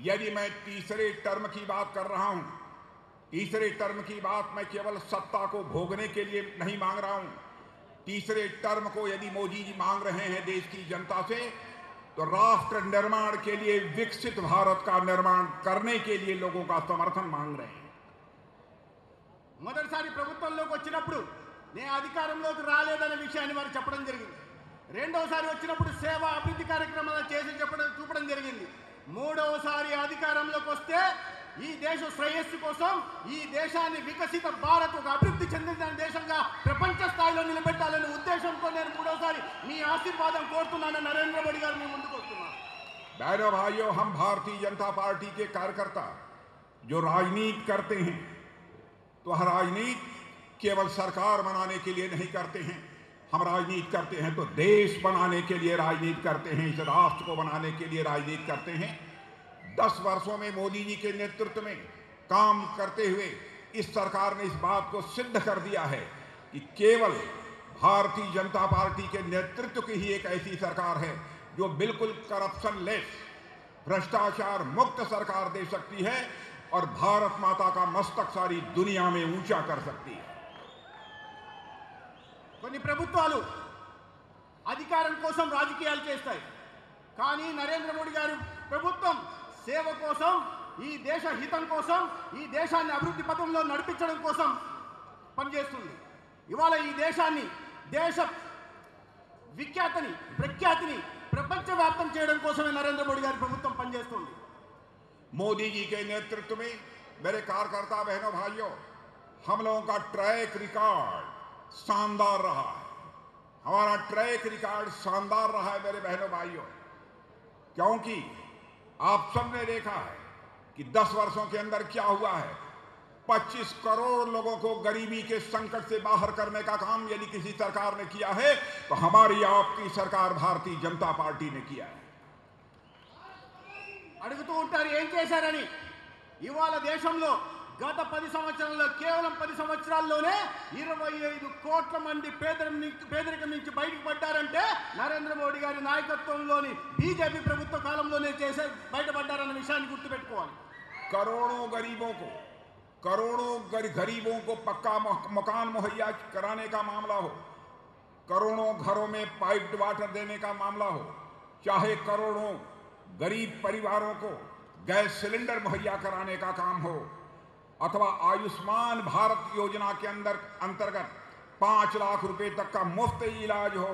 यदि मैं तीसरे टर्म की बात कर रहा हूं, तीसरे टर्म की बात मैं केवल सत्ता को भोगने के लिए नहीं मांग रहा हूं। तीसरे टर्म को यदि मोदी जी मांग रहे हैं देश की जनता से, तो राष्ट्र निर्माण के लिए, विकसित भारत का निर्माण करने के लिए लोगों का समर्थन मांग रहे हैं। మొదటిసారి ప్రభుత్వంలోకి వచ్చినప్పుడు నేను అధికారంలోకి రాలేదనే విషయాన్ని వారు చెప్పడం జరిగింది. రెండవసారి వచ్చినప్పుడు సేవా అభివృద్ధి కార్యక్రమాలు చేసి చూపడం జరిగింది. 3వసారి అధికారంలోకి వస్తే ఈ దేశ శ్రేయస్సు కోసం, ఈ దేశాన్ని వికసిత భారత్, ఒక అభివృద్ధి చెందిన దేశంగా ప్రపంచ స్థాయిలో నిలబెట్టాలనే ఉద్దేశంతో నేను 3వసారి మీ ఆశీర్వాదం కోరుతున్నాను. నరేంద్ర మోడీ గారు మీ ముందుకు వస్తున్నారు. बहनों भाइयों, हम भारतीय जनता पार्टी के कार्यकर्ता जो राजनीति करते हैं, तो हर राजनीति केवल सरकार बनाने के लिए नहीं करते हैं। हम राजनीति करते हैं तो देश बनाने के लिए राजनीति करते हैं, इस राष्ट्र को बनाने के लिए राजनीति करते हैं। 10 वर्षों में मोदी जी के नेतृत्व में काम करते हुए इस सरकार ने इस बात को सिद्ध कर दिया है कि केवल भारतीय जनता पार्टी के नेतृत्व की ही एक ऐसी सरकार है जो बिल्कुल करप्शन लेस, भ्रष्टाचार मुक्त सरकार दे सकती है और भारत माता का मस्तक सारी दुनिया में ऊंचा कर सकती है। కొన్ని ప్రభుత్వాలు అధికారం కోసం రాజకీయాలు చేస్తాయి, కానీ నరేంద్ర మోడీ గారి ప్రభుత్వం సేవ కోసం, ఈ దేశ హితం కోసం, ఈ దేశాన్ని అభివృద్ధి పథంలో నడిపించడం కోసం పనిచేస్తుంది. ఇవాళ ఈ దేశాన్ని, దేశ ప్రఖ్యాతిని ప్రపంచవ్యాప్తం చేయడం కోసమే నరేంద్ర మోడీ గారి ప్రభుత్వం పనిచేస్తుంది. मोदी जी के नेतृत्व में मेरे कार्यकर्ता बहनों भाइयों, हम लोगों का ट्रैक रिकॉर्ड शानदार रहा है। हमारा ट्रैक रिकॉर्ड शानदार रहा है मेरे बहनों भाइयों, क्योंकि आप सबने देखा है कि 10 वर्षों के अंदर क्या हुआ है। 25 करोड़ लोगों को गरीबी के संकट से बाहर करने का काम यदि किसी सरकार ने किया है तो हमारी आपकी सरकार भारतीय जनता पार्टी ने किया है। అడుగుతూ ఉంటారు ఏం చేశారని। ఇవాళ దేశంలో గత 10 సంవత్సరాల్లో కేవలం 10 సంవత్సరాల్లోనే 25 కోట్ల మంది పేదరికం నుంచి బయటకు పడ్డారంటే నరేంద్ర మోడీ గారి నాయకత్వంలోని బీజేపీ ప్రభుత్వ కాలంలోనే చేసే బయటపడ్డారన్న విషయాన్ని గుర్తుపెట్టుకోవాలి। करोड़ों गरीबों को पक्का मकान मुहैया कराने का मामला हो, करोड़ों घरों में पाइप्ड वाटर देने का मामला हो, चाहे करोड़ों गरीब परिवारों को गैस सिलेंडर मुहैया कराने का काम हो, अथवा आयुष्मान भारत योजना के अंतर्गत 5 लाख रुपए तक का मुफ्त इलाज हो,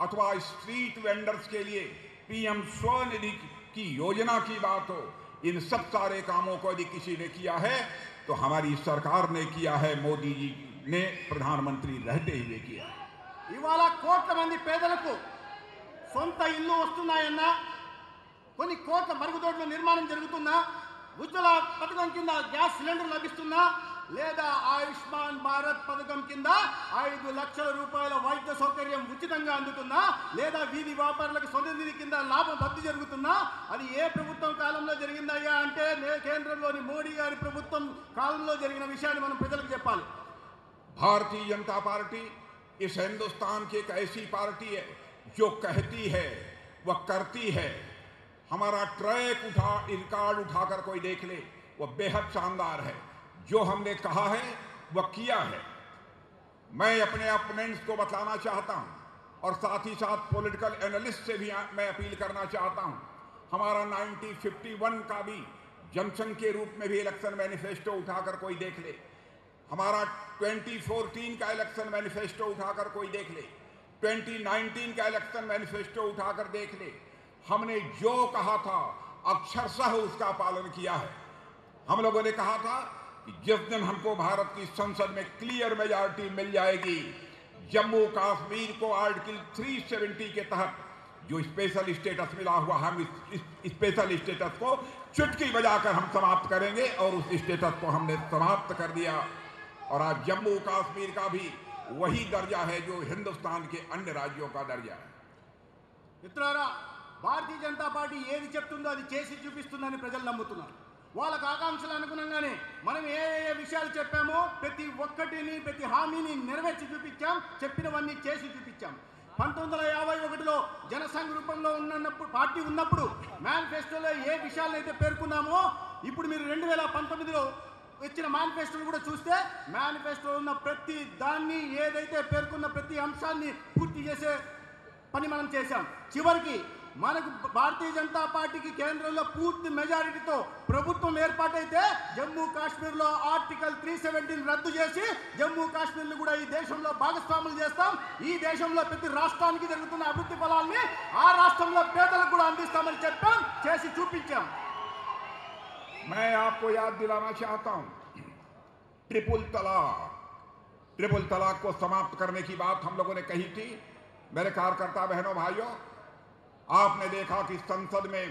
अथवा स्ट्रीट वेंडर्स के लिए पीएम स्वनिधि की योजना की बात हो, इन सब सारे कामों को यदि किसी ने किया है तो हमारी सरकार ने किया है, मोदी जी ने प्रधानमंत्री रहते हुए किया है। ఇవాళ కోట్ల మంది పేదలకు సొంత ఇల్లు వస్తున్నాయన్నా, కొన్ని కోట్ల మరుగుదొడ్ల నిర్మాణం జరుగుతున్నా, ఉజ్వల పథకం కింద గ్యాస్ సిలిండర్ లభిస్తున్నా, లేదా ఆయుష్మాన్ భారత్ పథకం కింద 5 లక్షల రూపాయల వైద్య సౌకర్యం ఉచితంగా అందుతున్నా, లేదా వీధి వ్యాపారులకు స్వనిధి కింద లాభం భర్తీ జరుగుతున్నా, అది ఏ ప్రభుత్వం కాలంలో జరిగిందయ్యా అంటే కేంద్రంలోని మోడీ గారి ప్రభుత్వం కాలంలో జరిగిన విషయాన్ని మనం ప్రజలకు చెప్పాలి। भारतीय जनता पार्टी इस हिंदुस्तान की एक ऐसी पार्टी है जो कहती है वह करती है। हमारा ट्रैक रिकॉर्ड उठाकर कोई देख ले, वह बेहद शानदार है। जो हमने कहा है वह किया है। मैं अपने अपोनेंट्स को बताना चाहता हूं और साथ ही साथ पॉलिटिकल एनालिस्ट से भी मैं अपील करना चाहता हूं। हमारा 1951 का भी जनसंघ के रूप में भी इलेक्शन मैनिफेस्टो उठाकर कोई देख ले, हमारा 2014 का इलेक्शन मैनिफेस्टो उठाकर कोई देख ले, 2019 का इलेक्शन मैनिफेस्टो उठाकर देख ले। हमने जो कहा था अक्षरशः उसका पालन किया है। हम लोगों ने कहा था कि जिस दिन हमको भारत की संसद में क्लियर मेजॉरिटी मिल जाएगी, जम्मू कश्मीर को आर्टिकल 370 के तहत जो स्पेशल स्टेटस मिला हुआ, हम इस स्पेशल स्टेटस को चुटकी बजाकर हम समाप्त करेंगे और उस स्टेटस को हमने समाप्त कर दिया। और आज जम्मू कश्मीर का भी वही दर्जा है जो हिंदुस्तान के अन्य राज्यों का दर्जा है। మిత్రులారా, భారతీయ జనతా పార్టీ ఏది చెప్తుందో అది చేసి చూపిస్తుందని ప్రజలు నమ్ముతున్నారు। వాళ్ళకు ఆకాంక్షలు అనుగుణంగానే మనం ఏ విషయాలు చెప్పామో ప్రతి ఒక్కటిని, ప్రతి హామీని నెరవేర్చి చూపించాం, చెప్పినవన్నీ చేసి చూపించాం। 1951లో జనసంఘ రూపంలో ఉన్నప్పుడు పార్టీ ఉన్నప్పుడు మేనిఫెస్టోలో ఏ విషయాలను అయితే పేర్కొన్నామో, ఇప్పుడు మీరు 2019లో వచ్చిన మేనిఫెస్టోను కూడా చూస్తే మేనిఫెస్టోలో ఉన్న ప్రతి దాన్ని, ఏదైతే పేర్కొన్న ప్రతి అంశాన్ని పూర్తి చేసే పని మనం చేశాం। చివరికి మనకు భారతీయ జనతా పార్టీకి కేంద్రంలో పూర్తి మెజారిటీతో ప్రభుత్వం ఏర్పాటైతే జమ్మూ కాశ్మీర్లో ఆర్టికల్ 370 రద్దు చేసి జమ్మూ కాశ్మీర్ను కూడా ఈ దేశంలో భాగస్వాములు చేస్తాం। ఈ దేశంలో ప్రతి రాష్ట్రానికి జరుగుతున్న అభివృద్ధి ఫలాల్ని ఆ రాష్ట్రంలో పేదలకు కూడా అందిస్తామని చెప్పాం, చేసి చూపించాం। मैं आपको याद दिलाना चाहता हूं, ट्रिपल तलाक को समाप्त करने की बात हम लोगों ने कही थी। मेरे कार्यकर्ता बहनों भाइयों, आपने देखा कि संसद में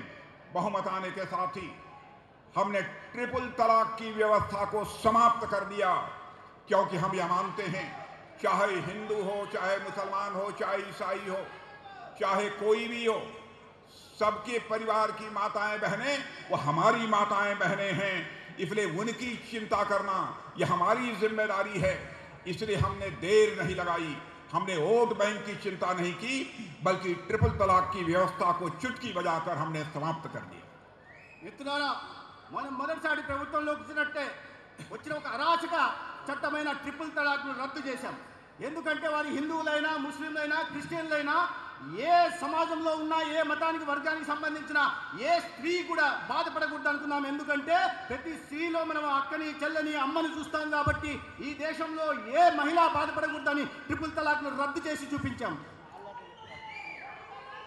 बहुमत आने के साथ ही हमने ट्रिपल तलाक की व्यवस्था को समाप्त कर दिया, क्योंकि हम यह मानते हैं चाहे हिंदू हो, चाहे मुसलमान हो, चाहे ईसाई हो, चाहे कोई भी हो, सबके परिवार की माताएं बहनें वो हमारी माताएं बहनें हैं, इसलिए उनकी चिंता करना यह हमारी जिम्मेदारी है। इसलिए हमने देर नहीं लगाई, हमने वोट बैंक की चिंता नहीं की, बल्कि ट्रिपल तलाक की व्यवस्था को चुटकी बजाकर हमने समाप्त कर दिया। మిత్రులారా, మనం మొదటిసారి ప్రభుత్వంలోకి వచ్చిన ఒక అరాచక చట్టమైన ట్రిపుల్ తలాక్ను రద్దు చేశాం। ఎందుకంటే వారి హిందువులైనా, ముస్లింలైనా, క్రిస్టియన్లైనా, ఏ సమాజంలో ఉన్నా, ఏ మతానికి వర్గానికి సంబంధించిన ఏ స్త్రీ కూడా బాధపడకూడదు అనుకున్నాం। ఎందుకంటే ప్రతి స్త్రీలో మనం అక్కని, చెల్లని, అమ్మని చూస్తాం కాబట్టి ఈ దేశంలో ఏ మహిళ బాధపడకూడదని ట్రిపుల్ తలాక్ను రద్దు చేసి చూపించాం।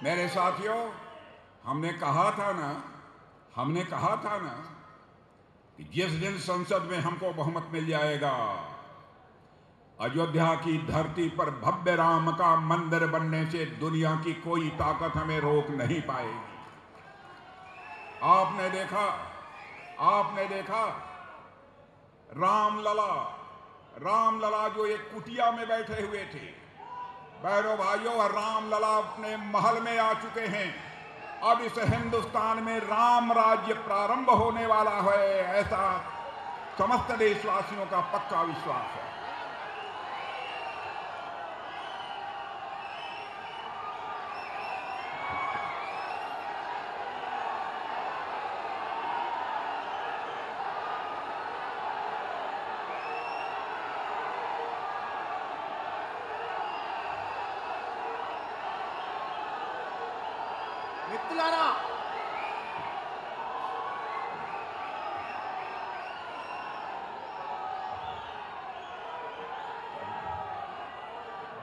मेरे साथियों, हमने कहा था ना कि जिस दिन संसद में हमको बहुमत मिल जाएगा, अयोध्या की धरती पर भव्य राम का मंदिर बनने से दुनिया की कोई ताकत हमें रोक नहीं पाएगी। आपने देखा रामलला जो एक कुटिया में बैठे हुए थे, बहनों भाइयों, रामलला अपने महल में आ चुके हैं। अब इस हिंदुस्तान में राम राज्य प्रारंभ होने वाला है, ऐसा समस्त देशवासियों का पक्का विश्वास है। మిత్రులారా,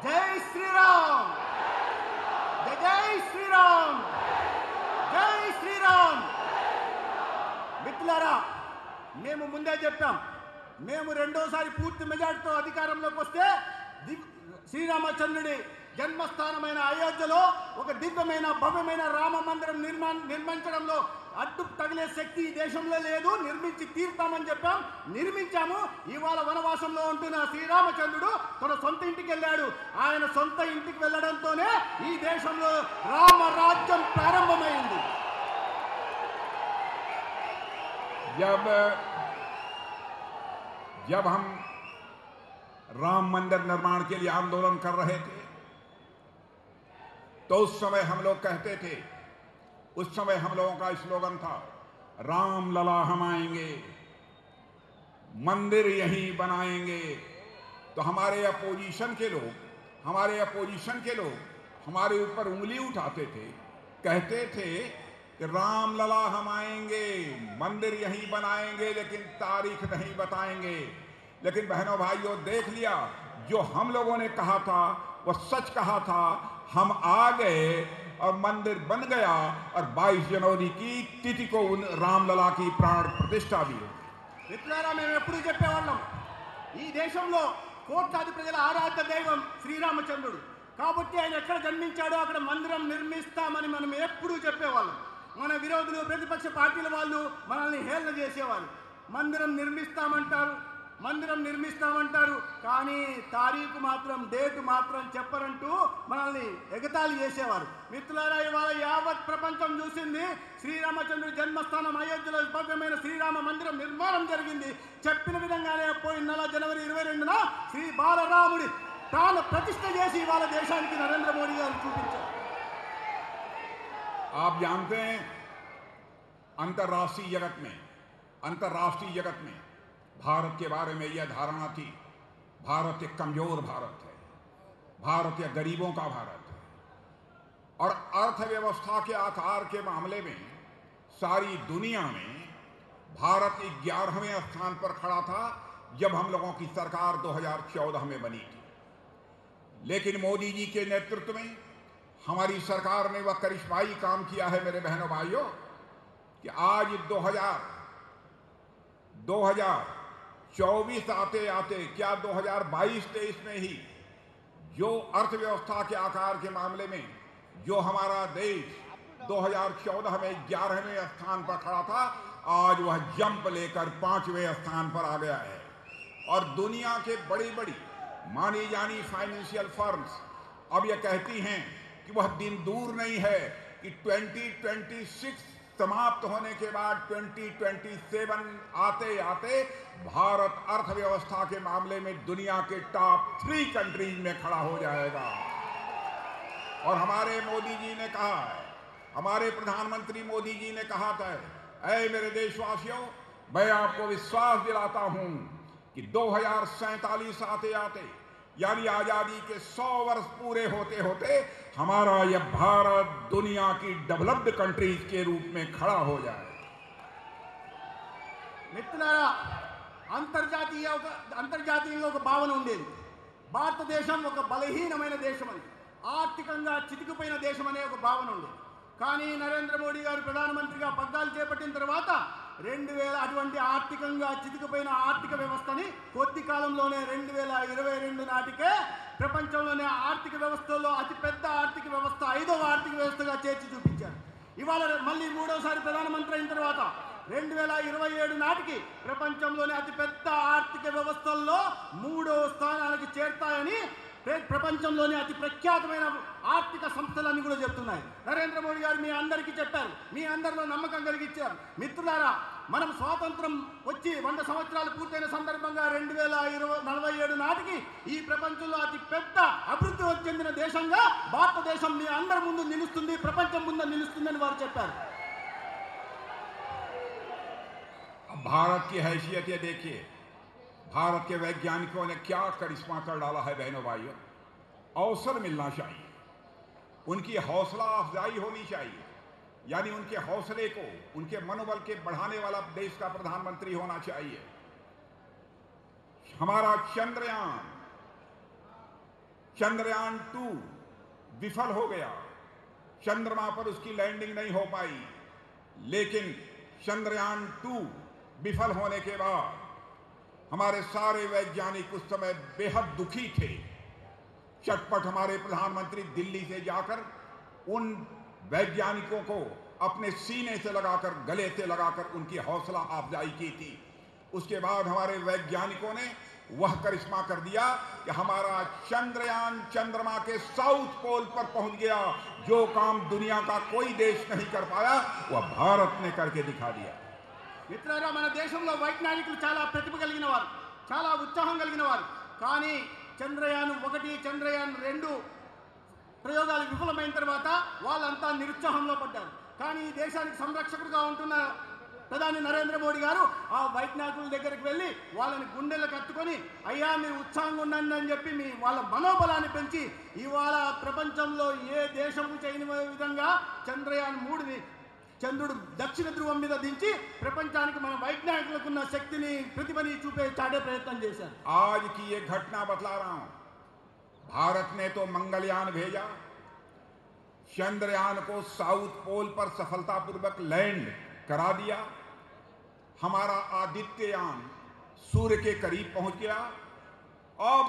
జై శ్రీరామ్, జై శ్రీరామ్, జై శ్రీరామ్. మిత్రులారా, మేము ముందే చెప్పాం, మేము రెండోసారి పూర్తి మెజార్టీతో అధికారంలోకి వస్తే శ్రీరామచంద్రుడి జన్మస్థానమైన అయోధ్యలో ఒక దివ్యమైన భవ్యమైన రామ మందిరం నిర్మించడంలో అడ్డు తగిలే శక్తి ఈ దేశంలో లేదు, నిర్మించి తీర్తామని చెప్పాం, నిర్మించాము. ఇవాళ వనవాసంలో ఉంటున్న శ్రీరామచంద్రుడు తన సొంత ఇంటికి వెళ్ళాడు. ఆయన సొంత ఇంటికి వెళ్ళడంతోనే ఈ దేశంలో రామరాజ్యం ప్రారంభమైంది. जब हम राम मंदिर निर्माण के लिए आंदोलन कर रहे थे तो उस समय हम लोग कहते थे, उस समय हम लोगों का स्लोगन था, राम लला हम आएंगे, मंदिर यहीं बनाएंगे। तो हमारे अपोजिशन के लोग हमारे ऊपर उंगली उठाते थे, कहते थे कि राम लला हम आएंगे, मंदिर यहीं बनाएंगे, लेकिन तारीख नहीं बताएंगे। लेकिन बहनों भाइयों, देख लिया, जो हम लोगों ने कहा था वो सच कहा था। हम आ गए और मंदिर बन गया और 22 जनवरी की तिथि को रामलला की प्राण प्रतिष्ठा भी हुई। మిత్రులారా, మేము ఎప్పుడు చెప్పేవాళ్ళం, ఈ దేశంలో కోట్లాది ప్రజల ఆరాధ్య దైవం శ్రీరామచంద్రుడు కాబట్టి ఆయన ఎక్కడ జన్మించాడో అక్కడ మందిరం నిర్మిస్తామని మనం ఎప్పుడూ చెప్పేవాళ్ళం. మన విరోధులు, ప్రతిపక్ష పార్టీల వాళ్ళు మనల్ని హేళన చేసేవారు. మందిరం నిర్మిస్తామంటారు కానీ తారీఖు మాత్రం, డేటు మాత్రం చెప్పరంటూ మనల్ని ఎగతాళి చేసేవారు. మిత్రులారా, ఇవాళ యావత్ ప్రపంచం చూసింది, శ్రీరామచంద్రుడి జన్మస్థానం అయోధ్యలో భవ్యమైన శ్రీరామ మందిరం నిర్మాణం జరిగింది. చెప్పిన విధంగానే పోయిన నెల జనవరి 22న శ్రీ బాలరాముడి ప్రాణ ప్రతిష్ఠ చేసి ఇవాళ దేశానికి నరేంద్ర మోడీ గారు చూపించారు. आप जानते हैं, अंतर्राष्ट्रीय जगत में भारत के बारे में यह धारणा थी, भारत एक कमजोर भारत है, भारत एक गरीबों का भारत है। और अर्थव्यवस्था के आकार के मामले में सारी दुनिया में भारत 11वें स्थान पर खड़ा था जब हम लोगों की सरकार 2014 में बनी थी। लेकिन मोदी जी के नेतृत्व में हमारी सरकार ने वह करिश्माई काम किया है मेरे बहनों भाइयों, कि आज 2024 आते आते, क्या 2022-23 में ही जो अर्थव्यवस्था के आकार के मामले में जो हमारा देश 2014 में 11वें स्थान पर खड़ा था, आज वह जंप लेकर 5वें स्थान पर आ गया है। और दुनिया के बड़ी बड़ी मानी जानी फाइनेंशियल फर्म्स अब यह कहती हैं कि वह दिन दूर नहीं है कि 2026 समाप्त होने के बाद 2027 आते आते भारत अर्थव्यवस्था के मामले में दुनिया के टॉप 3 कंट्रीज में खड़ा हो जाएगा। और हमारे मोदी जी ने कहा है, हमारे प्रधानमंत्री मोदी जी ने कहा था, ऐ मेरे देशवासियों, मैं आपको विश्वास दिलाता हूं कि 2047 आते आते, यानी आजादी के 100 वर्ष पूरे होते होते हमारा यह भारत दुनिया की डेवलप्ड कंट्रीज के रूप में खड़ा हो जाए। మిత్రులారా, అంతర్జాతీయంగా ఒక భావన ఉండేది, భారతదేశం ఒక బలహీనమైన దేశం అని, ఆర్థికంగా చితికిపోయిన దేశం అనే ఒక భావన ఉండేది. కానీ నరేంద్ర మోడీ గారు ప్రధానమంత్రిగా పగ్గాలు చేపట్టిన తర్వాత 2000 అటువంటి ఆర్థికంగా చితికిపోయిన ఆర్థిక వ్యవస్థని కొద్ది కాలంలోనే 2022 నాటికే ప్రపంచంలోనే ఆర్థిక వ్యవస్థలో అతిపెద్ద ఆర్థిక వ్యవస్థ, 5వ ఆర్థిక వ్యవస్థగా చేర్చి చూపించారు. ఇవాళ మళ్ళీ 3వసారి ప్రధానమంత్రి అయిన తర్వాత 2027 నాటికి ప్రపంచంలోనే అతిపెద్ద ఆర్థిక వ్యవస్థల్లో 3వ స్థానానికి చేరుతాయని ప్రపంచంలోని అతి ప్రఖ్యాతమైన ఆర్థిక సంస్థలన్నీ కూడా చెప్తున్నాయి. నరేంద్ర మోడీ గారు మీ అందరికీ చెప్పారు, మీ అందరిలో నమ్మకం కలిగించారు. మిత్రులారా, మనం స్వాతంత్రం వచ్చి 100 సంవత్సరాలు పూర్తయిన సందర్భంగా 2047 నాటికి ఈ ప్రపంచంలో అతి పెద్ద అభివృద్ధి చెందిన దేశంగా భారతదేశం మీ అందరి ముందు నిలుస్తుంది, ప్రపంచం ముందు నిలుస్తుందని వారు చెప్పారు. भारत की हैसियत ये देखिए, भारत के वैज्ञानिकों ने क्या करिश्मा कर डाला है। बहनों भाइयों, अवसर मिलना चाहिए, उनकी हौसला अफजाई होनी चाहिए, यानी उनके हौसले को, उनके मनोबल के बढ़ाने वाला देश का प्रधानमंत्री होना चाहिए। हमारा चंद्रयान 2 विफल हो गया, चंद्रमा पर उसकी लैंडिंग नहीं हो पाई, लेकिन चंद्रयान 2 विफल होने के बाद हमारे सारे वैज्ञानिक उस समय बेहद दुखी थे। चटपट हमारे प्रधानमंत्री दिल्ली से जाकर उन वैज्ञानिकों को अपने सीने से लगाकर, गले से लगाकर उनकी हौसला अफजाई की थी। उसके बाद हमारे वैज्ञानिकों ने वह करिश्मा कर दिया कि हमारा चंद्रयान चंद्रमा के साउथ पोल पर पहुंच गया। जो काम दुनिया का कोई देश नहीं कर पाया, वह भारत ने करके दिखा दिया। మిత్రులారా, మన దేశంలో వైజ్ఞానికులు చాలా ప్రతిభ కలిగిన వారు, చాలా ఉత్సాహం కలిగిన వారు. కానీ చంద్రయాన్ 1, చంద్రయాన్ 2 ప్రయోగాలు విఫలమైన తర్వాత వాళ్ళంతా నిరుత్సాహంలో పడ్డారు. కానీ ఈ దేశానికి సంరక్షకుడుగా ఉంటున్న ప్రధాని నరేంద్ర మోడీ గారు ఆ వైజ్ఞానికుల దగ్గరికి వెళ్ళి వాళ్ళని గుండెలకు కట్టుకొని, అయ్యా మీరు ఉత్సాహంగా ఉండండి అని చెప్పి వాళ్ళ మనోబలాన్ని పెంచి ఇవాళ ప్రపంచంలో ఏ దేశం చేయని విధంగా చంద్రయాన్ 3ని చంద్రుడు దక్షిణ ధ్రువం మీద దించి ప్రపంచానికి మన వైజ్ఞానికులకు ఉన్న శక్తిని, ప్రతిభని చాటే ప్రయత్నం చేశారు. आज की ये घटना बतला रहा हूं। भारत ने तो मंगलयान भेजा, चंद्रयान को साउथ पोल पर सफलतापूर्वक लैंड करा दिया, हमारा आदित्ययान सूर्य के करीब पहुंच गया। अब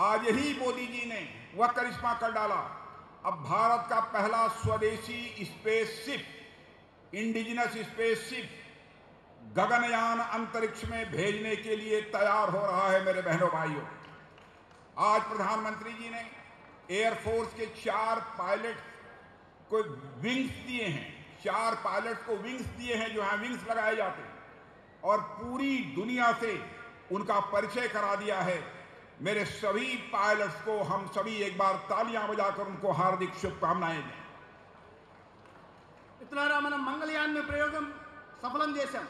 आज ही मोदी जी ने वह करिश्मा कर डाला। अब भारत का पहला स्वदेशी स्पेसशिप, इंडिजिनस स्पेसशिप गगनयान अंतरिक्ष में भेजने के लिए तैयार हो रहा है। मेरे बहनों भाइयों, आज प्रधानमंत्री जी ने एयरफोर्स के 4 पायलट को विंग्स दिए हैं, 4 पायलट को विंग्स दिए हैं, जो यहाँ विंग्स लगाए जाते हैं, और पूरी दुनिया से उनका परिचय करा दिया है। मेरे सभी पायलट्स को हम सभी एक बार तालियां बजाकर उनको हार्दिक शुभकामनाएं दें। మిత్రులారా, మనం మంగళయాన్ ప్రయోగం సఫలం చేశాం,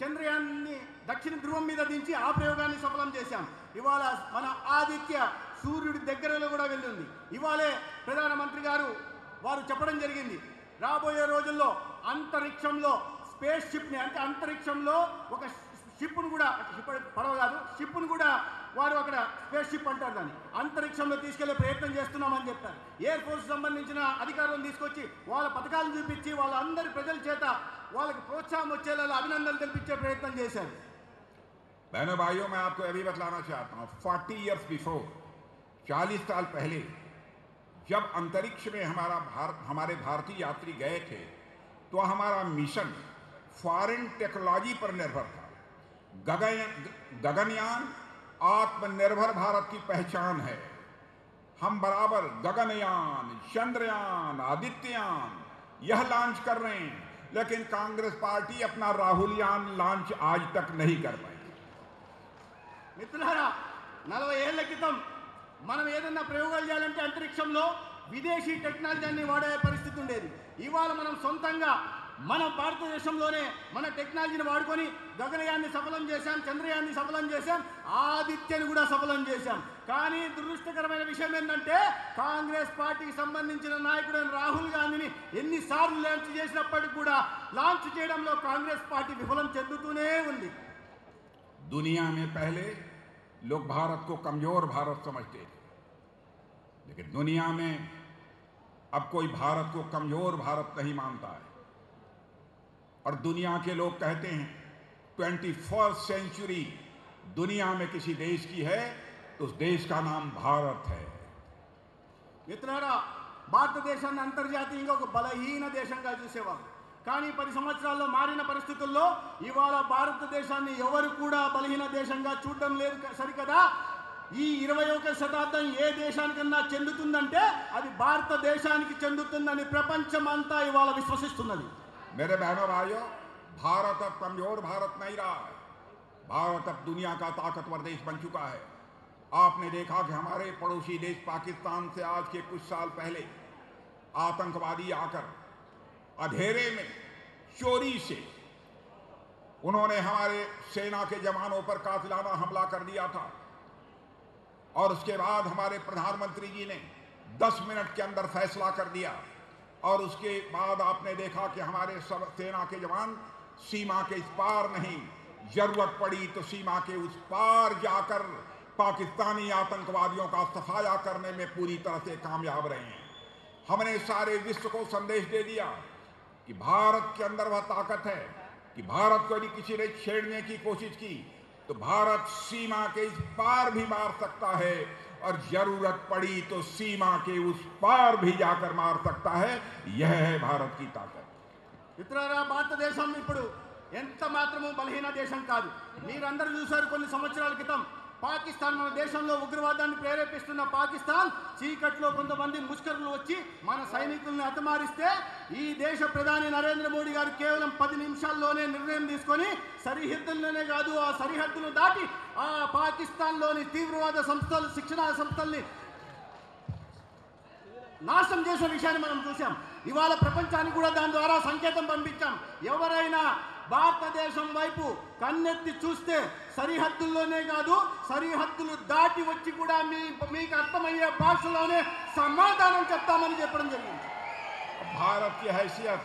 చంద్రయాన్ని దక్షిణ ధ్రువం మీద దించి ఆ ప్రయోగాన్ని సఫలం చేశాం. ఇవాళ మన ఆదిత్య సూర్యుడి దగ్గరలో కూడా వెళ్ళింది. ఇవాళే ప్రధానమంత్రి గారు వారు చెప్పడం జరిగింది, రాబోయే రోజుల్లో అంతరిక్షంలో స్పేస్ షిప్ని, అంటే అంతరిక్షంలో ఒక షిప్ను కూడా, పడవ కాదు, షిప్ను కూడా వారు అక్కడ స్పేస్ షిప్ అంటారు, దాన్ని అంతరిక్షంలో తీసుకెళ్లే ప్రయత్నం చేస్తున్నామని చెప్పారు. ఎయిర్ ఫోర్స్ సంబంధించిన అధికారులను తీసుకొచ్చి వాళ్ళ పథకాలను చూపించి వాళ్ళందరి ప్రజల చేత వాళ్ళకి ప్రోత్సాహం వచ్చేలా అభినందనలు తెలిపించే ప్రయత్నం చేశారు. बहनों भाइयों, मैं आपको अभी बतलाना चाहता हूं, 40 ईयर्स बिफोर, 40 साल पहले जब अंतरिक्ष में हमारे भारतीय यात्री गए थे, तो हमारा मिशन फॉरेन टेक्नोलॉजी पर निर्भर था। गगनयान आत्मनिर्भर भारत की पहचान है। हम बराबर गगनयान, चंद्रयान, आदित्ययान यह लॉन्च कर रहे हैं, लेकिन कांग्रेस पार्टी अपना राहुलयान लॉन्च आज तक नहीं कर पाई। మిత్రులారా, 40 ఏళ్ల క్రితం మనం ఏదన్నా ప్రయోగాలు చేయాలంటే అంతరిక్షంలో విదేశీ టెక్నాలజీని వాడే పరిస్థితి ఉండేది. ఇవాళ మనం సొంతంగా మన భారతదేశంలోనే మన టెక్నాలజీని వాడుకొని గగనయాన్ని సఫలం చేశాం, చంద్రయాన్ని సఫలం చేశాం, ఆదిత్యని కూడా సఫలం చేశాం. కానీ దురదృష్టకరమైన విషయం ఏంటంటే కాంగ్రెస్ పార్టీకి సంబంధించిన నాయకుడైన రాహుల్ గాంధీని ఎన్నిసార్లు లాంచ్ చేసినప్పటికీ కూడా లాంచ్ చేయడంలో కాంగ్రెస్ పార్టీ విఫలం చెందుతూనే ఉంది. दुनिया में पहले लोग भारत को कमजोर भारत समझते थे, लेकिन दुनिया में अब कोई भारत को कमजोर भारत नहीं मानता है। और दुनिया के लोग कहते हैं 21st सेंचुरी दुनिया में किसी देश की है तो उस देश का नाम भारत है। మిత్రులారా, భారతదేశాన్ని అంతర్జాతీయంగా ఒక బలహీన దేశంగా చూసేవారు. కానీ 10 సంవత్సరాల్లో మారిన పరిస్థితుల్లో ఇవాళ భారతదేశాన్ని ఎవరు కూడా బలహీన దేశంగా చూడడం లేదు సరికదా. ఈ 21వ శతాబ్దం ఏ దేశానికన్నా చెందుతుందంటే అది భారతదేశానికి చెందుతుందని ప్రపంచమంతా ఇవాళ విశ్వసిస్తున్నది. मेरे बहनों भाइयों, भारत अब कमजोर भारत नहीं रहा है। भारत अब दुनिया का ताकतवर देश बन चुका है। आपने देखा कि हमारे पड़ोसी देश पाकिस्तान से आज के कुछ साल पहले आतंकवादी आकर अंधेरे में चोरी से उन्होंने हमारे सेना के जवानों पर कातिलाना हमला कर दिया था और उसके बाद हमारे प्रधानमंत्री जी ने 10 मिनट के अंदर फैसला कर दिया और उसके बाद आपने देखा कि हमारे सब सेना के जवान सीमा के इस पार नहीं, जरूरत पड़ी तो सीमा के उस पार जाकर पाकिस्तानी आतंकवादियों का सफाया करने में पूरी तरह से कामयाब रहे हैं। हमने सारे विश्व को संदेश दे दिया कि भारत के अंदर वह ताकत है कि भारत को यदि किसी ने छेड़ने की कोशिश की तो भारत सीमा के इस पार भी मार सकता है और जरूरत पड़ी तो सीमा के उस पार भी जाकर मार सकता है। यह है भारत की ताकत। మిత్రులారా, భారతదేశం ఇప్పుడు ఎంత మాత్రము బలహీన దేశం కాదు. మీరందరూ చూశారు కొన్ని సంవత్సరాల క్రితం పాకిస్తాన్ మన దేశంలో ఉగ్రవాదాన్ని ప్రేరేపిస్తున్న పాకిస్తాన్ చీకట్లో కొంతమంది ముష్కరులు వచ్చి మన సైనికుల్ని హతమారిస్తే ఈ దేశ ప్రధాని నరేంద్ర మోడీ గారు కేవలం 10 నిమిషాల్లోనే నిర్ణయం తీసుకొని సరిహద్దుల్లోనే కాదు ఆ సరిహద్దును దాటి ఆ పాకిస్తాన్లోని తీవ్రవాద సంస్థలు శిక్షణా సంస్థల్ని నాశనం చేసే విషయాన్ని మనం చూసాం. ఇవాళ ప్రపంచానికి కూడా దాని ద్వారా సంకేతం పంపించాం. ఎవరైనా భారతదేశం వైపు కన్నెత్తి చూస్తే సరిహద్దుల్లోనే కాదు సరిహద్దులు దాటి వచ్చి కూడా మీకు అర్థమయ్యే భాషలోనే సమాధానం చెప్తామని చెప్పడం జరిగింది. भारत की हैसियत,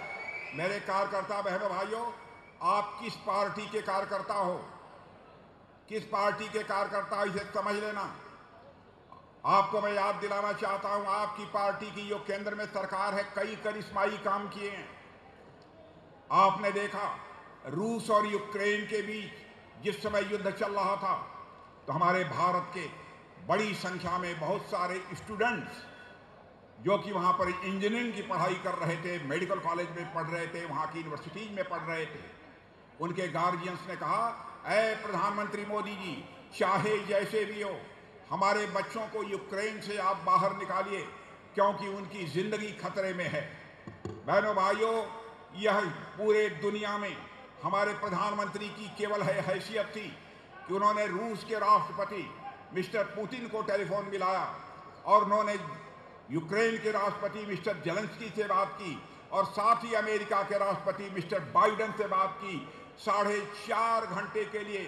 मेरे कार्यकर्ता बहनों भाइयों, आप किस पार्टी के कार्यकर्ता हो, किस पार्टी के कार्यकर्ता इसे समझ लेना। आपको मैं याद दिलाना चाहता हूं, आपकी पार्टी की जो केंद्र में सरकार है कई करिश्माई काम किए हैं। आपने देखा रूस और यूक्रेन के बीच जिस समय युद्ध चल रहा था तो हमारे भारत के बड़ी संख्या में बहुत सारे स्टूडेंट्स जो कि वहां पर इंजीनियरिंग की पढ़ाई कर रहे थे, मेडिकल कॉलेज में पढ़ रहे थे, वहां की यूनिवर्सिटीज में पढ़ रहे थे, उनके गार्जियंस ने कहा, ऐ प्रधानमंत्री मोदी जी, चाहे जैसे भी हो हमारे बच्चों को यूक्रेन से आप बाहर निकालिए क्योंकि उनकी जिंदगी खतरे में है। बहनों भाइयों, यह पूरे दुनिया में हमारे प्रधानमंत्री की केवल हैसियत थी कि उन्होंने रूस के राष्ट्रपति मिस्टर पुतिन को टेलीफोन मिलाया और उन्होंने यूक्रेन के राष्ट्रपति मिस्टर जेलेंस्की से बात की और साथ ही अमेरिका के राष्ट्रपति मिस्टर बाइडेन से बात की। 4.5 घंटे के लिए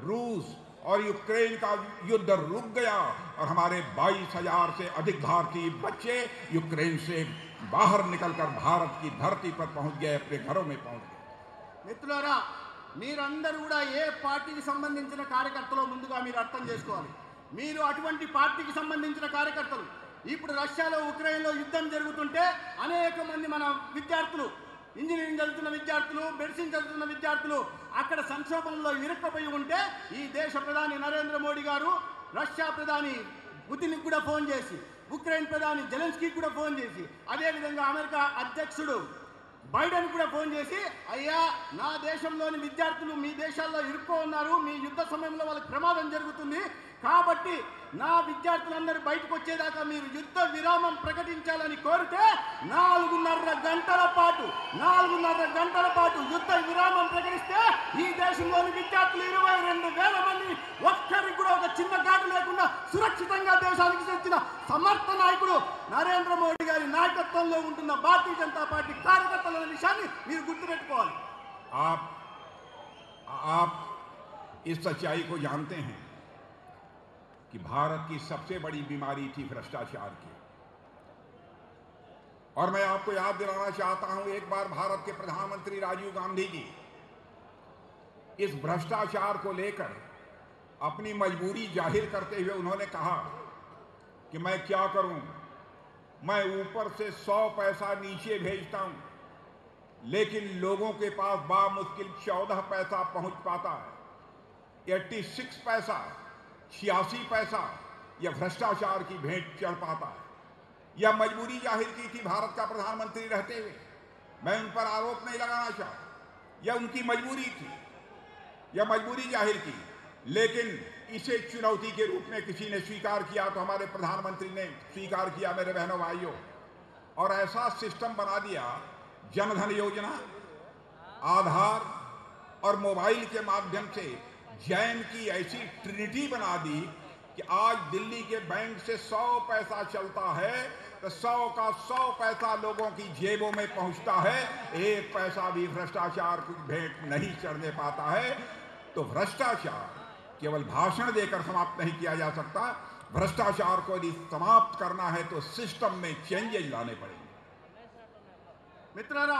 रूस और यूक्रेन का युद्ध रुक गया और हमारे 22,000 से अधिक भारतीय बच्चे यूक्रेन से बाहर निकलकर भारत की धरती पर पहुंच गए, अपने घरों में पहुंच गए। మిత్రులారా, మీరందరూ కూడా ఏ పార్టీకి సంబంధించిన కార్యకర్తలో ముందుగా మీరు అర్థం చేసుకోవాలి. మీరు అటువంటి పార్టీకి సంబంధించిన కార్యకర్తలు. ఇప్పుడు రష్యాలో ఉక్రెయిన్లో యుద్ధం జరుగుతుంటే అనేక మంది మన విద్యార్థులు, ఇంజనీరింగ్ చదువుతున్న విద్యార్థులు, మెడిసిన్ చదువుతున్న విద్యార్థులు అక్కడ సంక్షోభంలో ఇరుక్కుపోయి ఉంటే ఈ దేశ ప్రధాని నరేంద్ర మోడీ గారు రష్యా ప్రధాని పుతిన్కి కూడా ఫోన్ చేసి, ఉక్రెయిన్ ప్రధాని జెలెన్స్కీకి కూడా ఫోన్ చేసి, అదేవిధంగా అమెరికా అధ్యక్షుడు బైడెన్ కూడా ఫోన్ చేసి, అయ్యా నా దేశంలోని విద్యార్థులు మీ దేశాల్లో ఇరుక్కో ఉన్నారు, మీ యుద్ధ సమయంలో వాళ్ళకి ప్రమాదం జరుగుతుంది కాబట్టి నా విద్యార్థులందరూ బయటకు వచ్చేదాకా మీరు యుద్ధ విరామం ప్రకటించాలని కోరితే 4.5 గంటల పాటు యుద్ధ విరామం ప్రకటిస్తే ఈ దేశంలోని విద్యార్థులు 22,000 మంది ఒక్కరికి కూడా ఒక చిన్న ఘాటు లేకుండా సురక్షితంగా దేశానికి తెచ్చిన సమర్థ నాయకుడు నరేంద్ర మోడీ గారి నాయకత్వంలో ఉంటున్న భారతీయ జనతా పార్టీ కార్యకర్తల విషయాన్ని మీరు గుర్తుపెట్టుకోవాలి. आप इस सच्चाई को जानते हैं कि भारत की सबसे बड़ी बीमारी थी भ्रष्टाचार की। और मैं आपको याद दिलाना चाहता हूं, एक बार भारत के प्रधानमंत्री राजीव गांधी जी इस भ्रष्टाचार को लेकर अपनी मजबूरी जाहिर करते हुए उन्होंने कहा कि मैं क्या करूं, मैं ऊपर से 100 पैसा नीचे भेजता हूं लेकिन लोगों के पास बामुश्किल 14 पैसा पहुंच पाता है। 86 पैसा, 86 पैसा यह भ्रष्टाचार की भेंट चढ़ पाता है। यह मजबूरी जाहिर की थी भारत का प्रधानमंत्री रहते हुए। मैं उन पर आरोप नहीं लगाना चाहता, यह उनकी मजबूरी थी, यह मजबूरी जाहिर की, लेकिन इसे चुनौती के रूप में किसी ने स्वीकार किया तो हमारे प्रधानमंत्री ने स्वीकार किया मेरे बहनों भाइयों, और ऐसा सिस्टम बना दिया, जनधन योजना, आधार और मोबाइल के माध्यम से जैन की ऐसी ट्रिनिटी बना दी कि आज दिल्ली के बैंक से 100 पैसा चलता है तो 100 का 100 पैसा लोगों की जेबों में पहुंचता है, एक पैसा भी भ्रष्टाचार की भेंट नहीं चढ़ने पाता है। तो भ्रष्टाचार केवल भाषण देकर समाप्त नहीं किया जा सकता, भ्रष्टाचार को यदि समाप्त करना है तो सिस्टम में चेंजेज लाने पड़ेंगे। మిత్రులారా,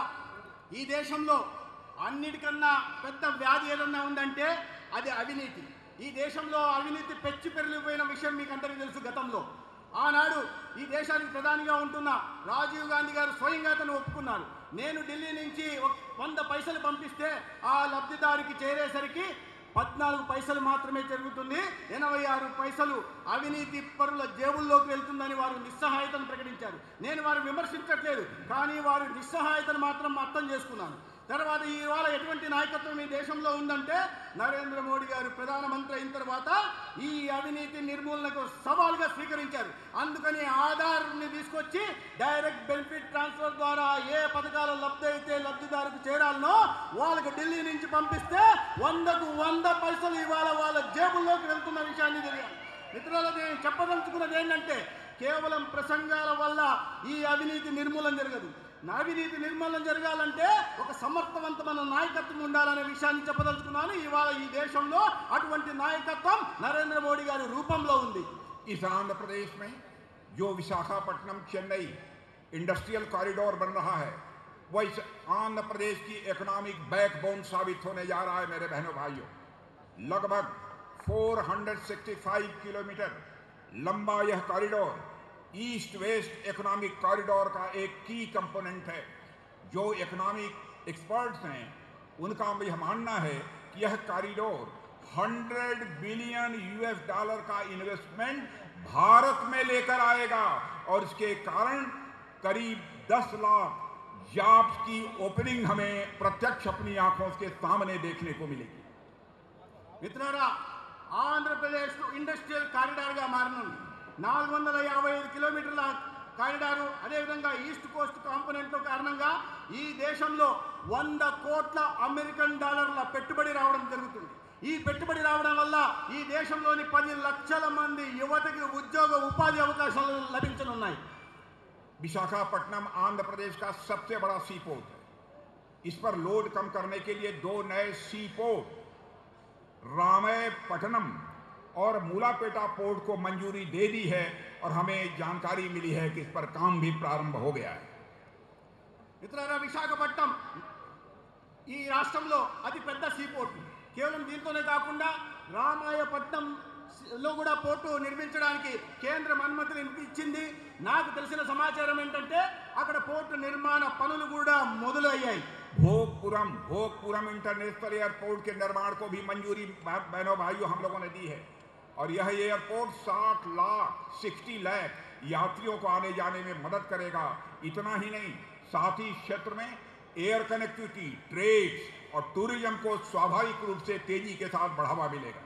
ఈ దేశంలో అన్నిటికన్నా పెద్ద వ్యాధి ఏదన్నా ఉందంటే అది అవినీతి. ఈ దేశంలో అవినీతి పెచ్చి పెరిగిపోయిన విషయం మీకు అందరికీ తెలుసు. గతంలో ఆనాడు ఈ దేశానికి ప్రధానిగా ఉంటున్న రాజీవ్ గాంధీ గారు స్వయంగా తను ఒప్పుకున్నారు. నేను ఢిల్లీ నుంచి 100 పైసలు పంపిస్తే ఆ లబ్ధిదారికి చేరేసరికి 14 పైసలు మాత్రమే జరుగుతుంది, 86 పైసలు అవినీతి పరుల జేబుల్లోకి వెళ్తుందని వారు నిస్సహాయతను ప్రకటించారు. నేను వారు విమర్శించట్లేదు, కానీ వారు నిస్సహాయతను మాత్రం అర్థం చేసుకున్నాను. తర్వాత ఇవాళ ఎటువంటి నాయకత్వం ఈ దేశంలో ఉందంటే, నరేంద్ర మోడీ గారు ప్రధానమంత్రి అయిన తర్వాత ఈ అవినీతి నిర్మూలనకు సవాల్గా స్వీకరించారు. అందుకని ఆధార్ని తీసుకొచ్చి డైరెక్ట్ బెనిఫిట్ ట్రాన్స్ఫర్ ద్వారా ఏ పథకాల లబ్ధి అయితే లబ్ధిదారుకు చేరాలనో వాళ్ళకి ఢిల్లీ నుంచి పంపిస్తే 100కు 100 పైసలు ఇవాళ వాళ్ళ జేబుల్లోకి వెళ్తున్న విషయాన్ని తెలియాలి. మిత్రులకు నేను చెప్పదలుచుకున్నది ఏంటంటే, కేవలం ప్రసంగాల వల్ల ఈ అవినీతి నిర్మూలన జరగదు. అవినీతి నిర్మూలన జరగాలంటే ఒక సమర్థవంతమైన నాయకత్వం ఉండాలనే విషయాన్ని చెప్పదలుచుకున్నాను. ఇవాళ ఈ దేశంలో అటువంటి నాయకత్వం నరేంద్ర మోడీ గారి రూపంలో ఉంది. इस आंध्र प्रदेश में जो विशाखापट्टनम चेन्नई इंडस्ट्रियल कॉरिडोर बन रहा है, वह इस आंध्र प्रदेश की इकोनॉमिक बैकबोन साबित होने जा रहा है। मेरे बहनों भाइयों, लगभग 465 किलोमीटर लंबा यह corridor east west economic corridor का एक की कंपोनेंट है। जो इकोनॉमिक एक्सपर्ट्स हैं उनका यह मानना है कि यह कॉरिडोर $100 बिलियन का इन्वेस्टमेंट भारत में लेकर आएगा और इसके कारण करीब 10 लाख जॉब्स की ओपनिंग हमें प्रत्यक्ष अपनी आंखों के सामने देखने को मिलेगी। మిత్రులారా, ఆంధ్రప్రదేశ్ ఇండస్ట్రియల్ కారిడార్గా మారనుంది. 455 కిలోమీటర్ల కారిడారు, అదేవిధంగా ఈస్ట్ కోస్ట్ కాంపోనెంట్ కారణంగా ఈ దేశంలో 100 కోట్ల అమెరికన్ డాలర్ల పెట్టుబడి రావడం జరుగుతుంది. ఈ పెట్టుబడి రావడం వల్ల ఈ దేశంలోని 10 లక్షల మంది యువతకి ఉద్యోగ ఉపాధి అవకాశాలు లభించనున్నాయి. विशाखापट्टनम आंध्र प्रदेश का सबसे बड़ा सी पोर्ट है। इस पर लोड कम करने के लिए 2 नए सी पोर्ट रामायपट्टनम और मूलापेटा पोर्ट को मंजूरी दे दी है और हमें जानकारी मिली है कि इस पर काम भी प्रारंभ हो गया है। మిత్రులారా, విశాఖపట్నం ఈ రాష్ట్రంలో అతి పెద్ద సీ పోర్ట్. కేవలం దీంతోనే కాకుండా రామాయపట్నంలో కూడా పోర్టు నిర్మించడానికి కేంద్రం అనుమతులు ఇచ్చింది. నాకు తెలిసిన సమాచారం ఏంటంటే అక్కడ పోర్టు నిర్మాణ పనులు కూడా మొదలయ్యాయి. भोगपुरम इंटरनेशनल एयरपोर्ट के निर्माण को भी मंजूरी बहनों भाइयों हम लोगों ने दी है और यह एयरपोर्ट 60 लाख यात्रियों को आने जाने में मदद करेगा। इतना ही नहीं, साथ ही क्षेत्र में एयर कनेक्टिविटी, ट्रेड और टूरिज्म को स्वाभाविक रूप से तेजी के साथ बढ़ावा मिलेगा।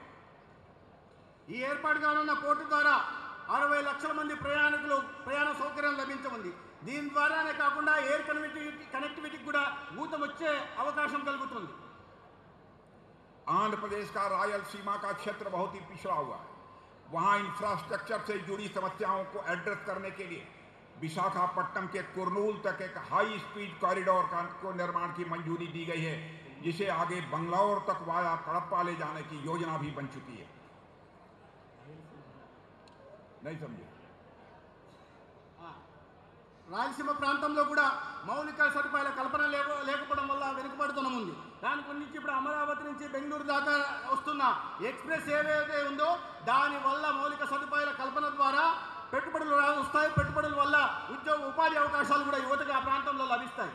ఈ ఏర్పాటు కానున్న పోర్టు ద్వారా 60 లక్షల మంది ప్రయాణికులు ప్రయాణ సౌకర్యం లభించనుంది. దీని ద్వారానే కాకుండా ఎయిర్ కనెక్టివిటీకి కూడా ఊతం వచ్చే అవకాశం కలుగుతుంది. आंध्र प्रदेश का रायलसीमा का क्षेत्र बहुत ही पिछड़ा हुआ है। वहां इंफ्रास्ट्रक्चर से जुड़ी समस्याओं को एड्रेस करने के लिए विशाखापट्टनम के कुरनूल तक एक हाई स्पीड कॉरिडोर को निर्माण की मंजूरी दी गई है, जिसे आगे बंगलौर तक वाया कडप्पा ले जाने की योजना भी बन चुकी है। नहीं समझे? రాయలసీమ ప్రాంతంలో కూడా మౌలిక సదుపాయాల కల్పన లేకపోవడం వల్ల వెనుకబడుతూనే ఉంది. దాని గురించి ఇప్పుడు అమరావతి నుంచి బెంగళూరు దాకా వస్తున్న ఎక్స్ప్రెస్ ఏదైతే ఉందో దాని వల్ల మౌలిక సదుపాయాల కల్పన ద్వారా పెట్టుబడులు వస్తాయి. పెట్టుబడుల వల్ల ఉద్యోగ ఉపాధి అవకాశాలు కూడా యువతకి ఆ ప్రాంతంలో లభిస్తాయి.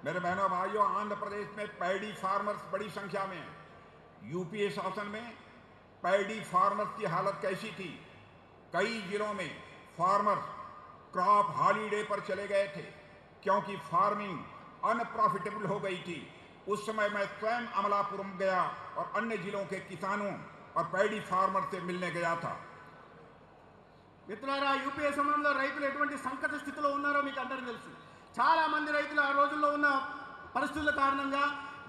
मेरे बहनों भाइयों, आंध्र प्रदेश में पैडी फार्मर्स बड़ी संख्या में हैं। यूपीए शासन में पैडी फार्मर्स की हालत कैसी थी? कई जिलों में फार्मर्स क्रॉप हॉलीडे पर चले गए थे क्योंकि फार्मिंग अनप्रॉफिटेबल हो गई थी, उस समय मैं स्वयं अमलापुरम गया और अन्य जिलों के किसानों और पैडी फार्मर से मिलने गया था। మిత్రులారా, యూపీఏ సమయంలో రైతులు ఎటువంటి సంకట స్థితిలో ఉన్నారో మీకు అందరికీ తెలుసు. చాలా మంది రైతులు ఆ రోజుల్లో ఉన్న పరిస్థితుల కారణంగా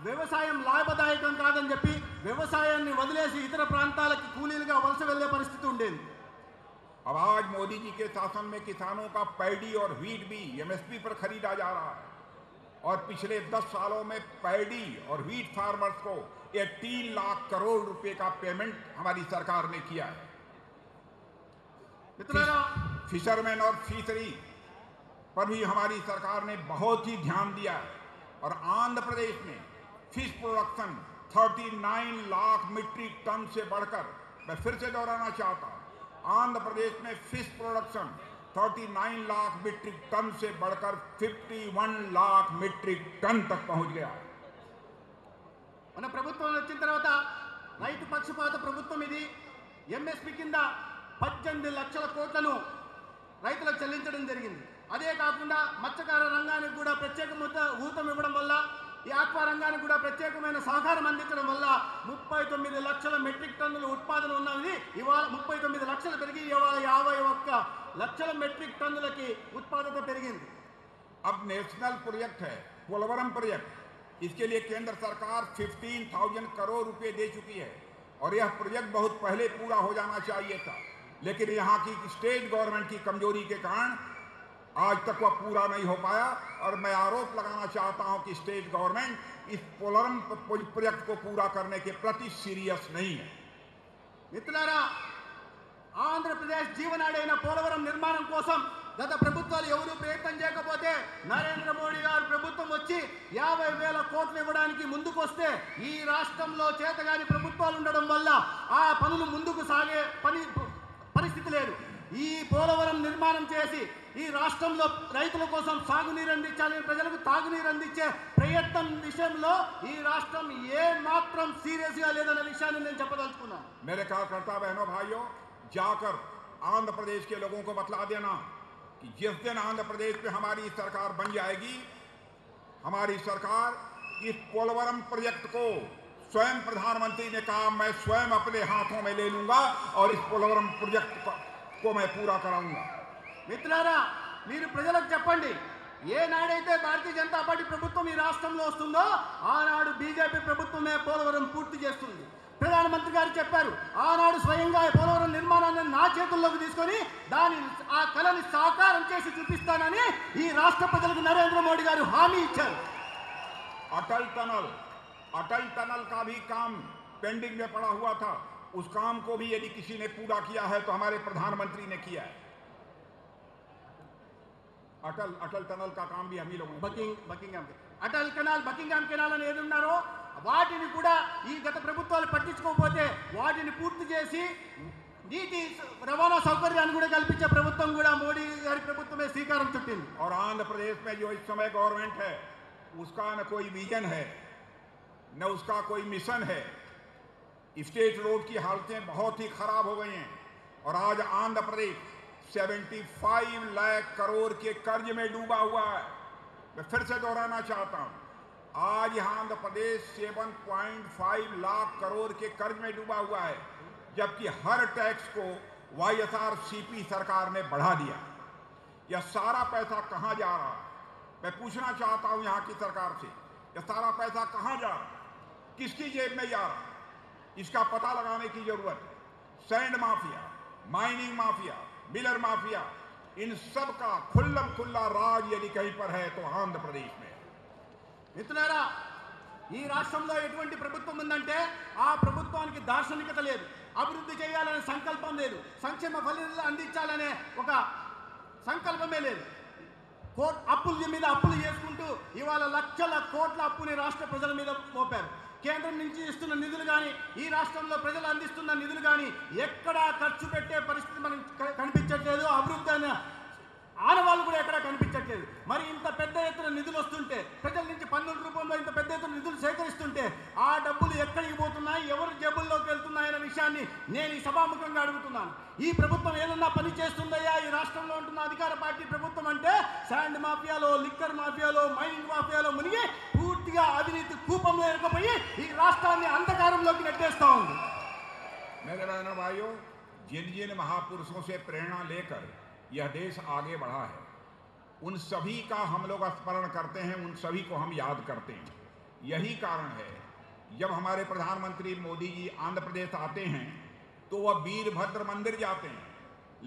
వ్యవసాయం లాభదాయకం కాదని చెప్పి వ్యవసాయాన్ని వదిలేసి ఇతర ప్రాంతాలకు కూలీలుగా వలస వెళ్ళే పరిస్థితి ఉండేది. अब आज मोदी जी के शासन में किसानों का पैडी और व्हीट भी एमएसपी पर खरीदा जा रहा है और पिछले 10 सालों में पैडी और व्हीट फार्मर्स को 3 लाख करोड़ रुपए का पेमेंट हमारी सरकार ने किया है। फिशरमैन और फिशरी पर भी हमारी सरकार ने बहुत ही ध्यान दिया है और आंध्र प्रदेश में fish production 39 lakh metric ton से बढ़कर, मैं फिर से दोहराना चाहता हूं, आंध्र प्रदेश में fish production 39 lakh metric ton से बढ़कर 51 लाख मीट्रिक टन तक पहुंच गया है। మన ప్రభుత్వం వచ్చిన తర్వాత రైతు పక్షపాత ప్రభుత్వం ఇది. ఎంఎస్పి కింద 18 లక్షల కోట్లను రైతులకు చెల్లించడం జరిగింది. అదే కాకుండా మత్స్యకార రంగానికి కూడా ప్రత్యేక ఊతం ఇవ్వడం వల్ల, ఈ ఆక్వా రంగానికి కూడా ప్రత్యేకమైన సహకారం అందించడం వల్ల 39 లక్షల మెట్రిక్ టన్నుల ఉత్పాదన ఉన్నది. ఇవాళ 39 లక్షలు పెరిగి ఇవాళ 51 లక్షల మెట్రిక్ టన్నులకి ఉత్పాదన పెరిగింది. अब नेशनल प्रोजेक्ट है पोलवरम प्रोजेक्ट, इसके लिए केंद्र सरकार 15,000 करोड़ रुपए दे चुकी है और यह प्रोजेक्ट बहुत पहले पूरा हो जाना चाहिए था, लेकिन यहाँ की स्टेट गवर्नमेंट की कमजोरी के कारण आज तक वह पूरा नहीं हो पाया और मैं आरोप लगाना चाहता हूं कि स्टेट गवर्नमेंट इस पोलवरम प्रोजेक्ट को पूरा करने के प्रति सीरियस नहीं है। మిత్రులారా, ఆంధ్రప్రదేశ్ జీవనాడైన పోలవరం నిర్మాణం కోసం గత ప్రభుత్వాలు ఎవరూ ప్రయత్నం చేయకపోతే నరేంద్ర మోడీ గారు ప్రభుత్వం వచ్చి 50,000 కోట్లు ఇవ్వడానికి ముందుకు వస్తే, ఈ రాష్ట్రంలో చేతగాని ప్రభుత్వాలు ఉండడం వల్ల ఆ పనులు ముందుకు సాగే పరిస్థితి లేదు. ఈ పోలవరం నిర్మాణం చేసి ఈ రాష్ట్రంలో రైతుల కోసం సాగునీరు అందించాలని, ప్రజలకు తాగునీరు అందించే ప్రయత్నం విషయంలో ఈ రాష్ట్రం ఏ మాత్రం సీరియస్ గా లేదన్న విషయాన్ని నేను చెప్పదలుచుకున్నాను. मेरे कार्यकर्ता बहनों भाइयों, जाकर आंध्र प्रदेश के लोगों को बतला देना कि जिस दिन आंध्र प्रदेश में हमारी सरकार बन जाएगी, हमारी सरकार इस पोलवरम प्रोजेक्ट को स्वयं प्रधानमंत्री ने कहा मैं स्वयं अपने हाथों में ले लूंगा और इस पोलवरम प्रोजेक्ट को मैं पूरा कराऊंगा। మిత్రులారా, మీరు ప్రజలకు చెప్పండి, ఏనాడైతే భారతీయ జనతా పార్టీ ప్రభుత్వం ఈ రాష్ట్రంలో వస్తుందో ఆనాడు బీజేపీ ప్రభుత్వమే పోలవరం పూర్తి చేస్తుంది. ప్రధానమంత్రి గారు చెప్పారు, ఆనాడు స్వయంగా పోలవరం నిర్మాణాన్ని నా చేతుల్లోకి తీసుకొని ఆ కళని సాకారం చేసి చూపిస్తానని ఈ రాష్ట్ర ప్రజలకు నరేంద్ర మోడీ గారు హామీ ఇచ్చారు. अटल टनल का भी काम पेंडिंग में पड़ा हुआ था, उस काम को भी यदि किसी ने पूरा किया है तो हमारे प्रधानमंत्री ने किया है। अटल टनल का काम भी हम ही लोगों ने అటల్ కెనాల్, బకింగ్హామ్ కెనాల్ అని ఏది ఉన్నారో వాటిని కూడా ఈ గత ప్రభుత్వాలు పట్టించుకోకపోతే వాటిని పూర్తి చేసి నీటి రవాణా సౌకర్యాన్ని కూడా కల్పించే ప్రభుత్వం కూడా మోడీ గారి ప్రభుత్వమే శ్రీకారం చుట్టింది. और आंध्र प्रदेश में जो इस समय गवर्नमेंट है उसका न कोई विजन है न उसका कोई मिशन है। स्टेट रोड की हालतें बहुत ही खराब हो गई हैं और आज आंध्र प्रदेश 75 लाख करोड़ के कर्ज में डूबा हुआ है। मैं फिर से दोहराना चाहता हूं, आज आंध्र प्रदेश 7.5 लाख करोड़ के कर्ज में डूबा हुआ है, जबकि हर टैक्स को वाईएसआरसीपी सरकार ने बढ़ा दिया। यह सारा पैसा कहां जा रहा है? मैं पूछना चाहता हूं यहां की सरकार से, यह सारा पैसा कहां जा रहा है, किसकी जेब में जा रहा है, इसका पता लगाने की जरूरत है। Sand mafia, mining mafia, miller mafia, इन सब का खुल्ला राज यदि कहीं पर है तो आंध्र प्रदेश में। మిత్రులారా, ఈ రాష్ట్రంలో ఎటువంటి ప్రభుత్వం ఉందంటే ఆ ప్రభుత్వానికి దార్శనికత లేదు, అభివృద్ధి చేయాలనే సంకల్పం లేదు, సంక్షేమ ఫలితాలు అందించాలనే ఒక సంకల్పమే లేదు. అప్పుల మీద అప్పులు చేసుకుంటూ ఇవాళ లక్షల కోట్ల అప్పుని రాష్ట్ర ప్రజల మీద మోపారు. కేంద్రం నుంచి ఇస్తున్న నిధులు కానీ ఈ రాష్ట్రంలో ప్రజలు అందిస్తున్న నిధులు కానీ ఎక్కడా ఖర్చు పెట్టే పరిస్థితి మనకు కనిపించట్లేదు. అభివృద్ధి అనే ఆనవాళ్ళు కూడా ఎక్కడా కనిపించట్లేదు. మరి ఇంత పెద్ద ఎత్తున నిధులు వస్తుంటే, ప్రజల నుంచి పన్నుల రూపంలో ఇంత పెద్ద ఎత్తున నిధులు సేకరిస్తుంటే ఆ డబ్బులు ఎక్కడికి పోతున్నాయి, ఎవరి జేబుల్లోకి వెళ్తున్నాయనే విషయాన్ని విషయాన్ని నేను ఈ సభాముఖంగా అడుగుతున్నాను. ఈ ప్రభుత్వం ఏదన్నా పని చేస్తుందయ్యా ఈ రాష్ట్రంలో ఉంటున్న అధికార పార్టీ ప్రభుత్వం అంటే శాండ్ మాఫియాలో, లిక్కర్ మాఫియాలో, మైనింగ్ మాఫియాలో మునిగి పూర్తిగా అవినీతి కూపంలో ఇరుక్కుపోయి ఈ రాష్ట్రాన్ని అంధకారంలోకి నెట్టేస్తా ఉంది. मेरे बहनों भाइयों, जिन जिन महापुरुषों से प्रेरणा लेकर यह देश आगे बढ़ा है, उन सभी का हम लोग स्मरण करते हैं, उन सभी को हम याद करते हैं. यही कारण है जब हमारे प्रधानमंत्री मोदी जी आंध्र प्रदेश आते हैं तो वह वीरभद्र मंदिर जाते हैं,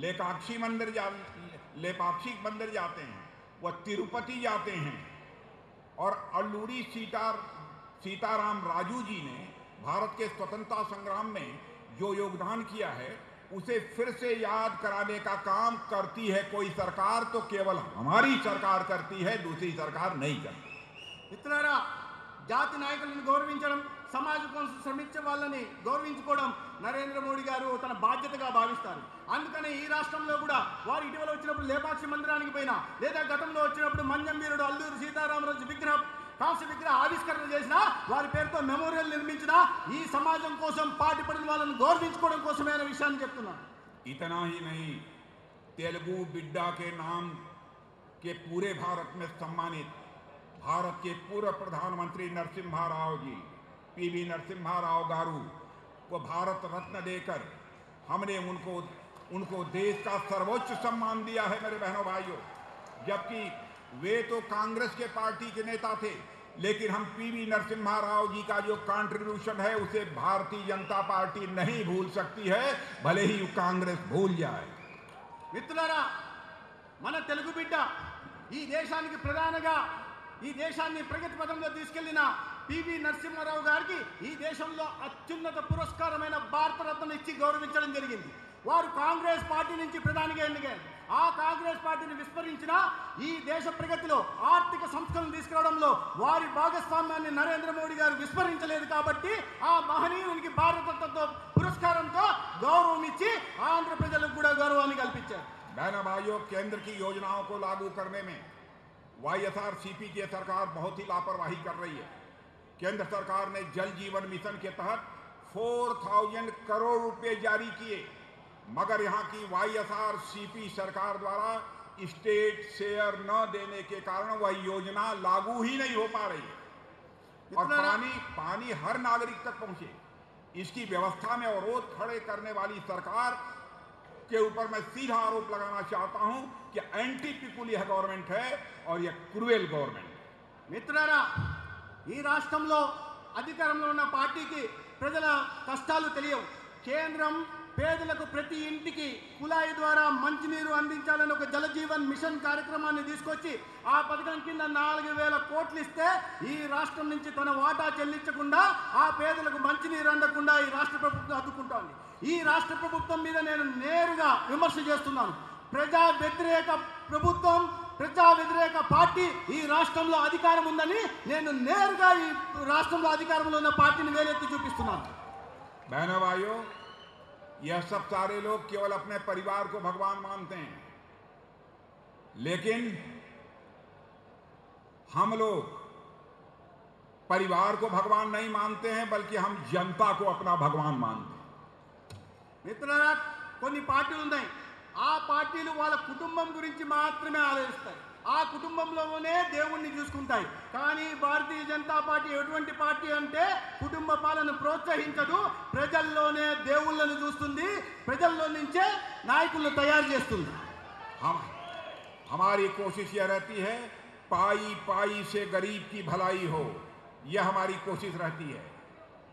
लेपाक्षी मंदिर जाते हैं, वह तिरुपति जाते हैं. और अल्लूरी सीताराम राजू जी ने भारत के स्वतंत्रता संग्राम में जो योगदान किया है उसे फिर से याद कराने का काम करती है कोई सरकार तो केवल हमारी सरकार करती है, दूसरी सरकार नहीं करती. మిత్రులారా, జాతి నాయకులను గౌరవించడం, సమాజం కోసం శ్రమించే వాళ్ళని గౌరవించుకోవడం నరేంద్ర మోడీ గారు తన బాధ్యతగా భావిస్తారు. అందుకనే ఈ రాష్ట్రంలో కూడా వారు ఇటీవల వచ్చినప్పుడు లేపాక్షి మందిరానికి పోయినా, లేదా గతంలో వచ్చినప్పుడు మంజం వీరుడు అల్లూరి సీతారామరాజు కాంస్య విగ్రహ ఆవిష్కరణ చేసినా, వారి పేరుతో మెమోరియల్ నిర్మించినా ఈ సమాజం కోసం పాటుపడిన వాళ్ళని గౌరవించుకోవడం కోసమే అనే విషయాన్ని చెప్తున్నాను. इतना ही नहीं, तेलुगु बिड्डा के नाम के पूरे भारत में सम्मानित भारत के पूर्व प्रधानमंत्री नरसिम्हा राव जी, पीवी नरसिम्हा राव गारू को भारत रत्न देकर हमने उनको देश का सर्वोच्च सम्मान दिया है मेरे बहनों भाइयों. जबकि वे तो कांग्रेस के पार्टी के नेता थे, लेकिन हम पीवी नरसिम्हा राव जी का जो कंट्रीब्यूशन है उसे भारतीय जनता पार्टी नहीं भूल सकती है, भले ही कांग्रेस भूल जाए. మిత్రులారా, మన తెలుగు బిడ్డ ఈ దేశానికి ప్రధానగా ఈ దేశాన్ని ప్రగతి పథంలో తీసుకెళ్లిన పివి నరసింహారావు గారికి ఈ దేశంలో అత్యున్నత పురస్కారమైన భారతరత్న ఇచ్చి గౌరవించడం జరిగింది. వారు కాంగ్రెస్ పార్టీ నుంచి ప్రధానిగా ఎన్నికయ్యారు. ఆ కాంగ్రెస్ పార్టీని విస్మరించిన ఈ దేశ ప్రగతిలో ఆర్థిక సంస్కరణ తీసుకురావడంలో వారి భాగస్వామ్యాన్ని నరేంద్ర మోడీ గారు విస్మరించలేదు. కాబట్టి ఆ మహనీయునికి భారతరత్న పురస్కారంతో గౌరవం ఇచ్చి ఆంధ్ర ప్రజలకు కూడా గౌరవాన్ని కల్పించారు. बहनों भाइयों, केंद्र की योजनाओं को लागू करने में YSRCP की सरकार बहुत ही लापरवाही कर रही है. केंद्र सरकार ने जल जीवन मिशन के तहत 4000 करोड़ रुपए जारी किए, मगर यहाँ की YSRCP सरकार द्वारा स्टेट शेयर न देने के कारण वह योजना लागू ही नहीं हो पा रही है. और पानी हर नागरिक तक पहुंचे, इसकी व्यवस्था में अवरोध खड़े करने वाली सरकार के ऊपर मैं सीधा आरोप लगाना चाहता हूं कि एंटी पीपुल यह गवर्नमेंट है और यह क्रूएल गवर्नमेंट. మిత్రులారా, ఈ రాష్ట్రంలో అధికారంలో ఉన్న పార్టీకి ప్రజల కష్టాలు తెలియవు. కేంద్రం పేదలకు ప్రతి ఇంటికి కుళాయి ద్వారా మంచినీరు అందించాలని ఒక జలజీవన్ మిషన్ కార్యక్రమాన్ని తీసుకొచ్చి ఆ పథకం కింద 4000 కోట్లు ఇస్తే ఈ రాష్ట్రం నుంచి తన వాటా చెల్లించకుండా ఆ పేదలకు మంచినీరు అందకుండా ఈ రాష్ట్ర ప్రభుత్వం అడ్డుకుంటోంది. ఈ రాష్ట్ర ప్రభుత్వం మీద నేను నేరుగా విమర్శ చేస్తున్నాను. ప్రజా వ్యతిరేక ప్రభుత్వం, ప్రజా వ్యతిరేక పార్టీ ఈ రాష్ట్రంలో అధికారం ఉందని నేను నేరుగా ఈ రాష్ట్రంలో అధికారంలో ఉన్న పార్టీని వేలెత్తి చూపిస్తున్నాను. बहनों भाइयों, यह सब सारे लोग केवल अपने परिवार को भगवान मानते हैं, लेकिन हम लोग परिवार को भगवान नहीं मानते हैं, बल्कि हम जनता को अपना भगवान मानते हैं. మిత్రులారా, కొన్ని పార్టీలు ఉన్నాయి. ఆ పార్టీలు వాళ్ళ కుటుంబం గురించి మాత్రమే ఆలోచిస్తాయి. ఆ కుటుంబంలోనే దేవుణ్ణి చూసుకుంటాయి. కానీ భారతీయ జనతా పార్టీ ఎటువంటి పార్టీ అంటే కుటుంబ పాలన ప్రోత్సహించదు, ప్రజల్లోనే దేవుళ్ళను చూస్తుంది, ప్రజల్లో నుంచే నాయకులను తయారు చేస్తుంది. हमारी कोशिश यह रहती है पाई पाई से गरीब की भलाई हो, यह हमारी कोशिश रहती है.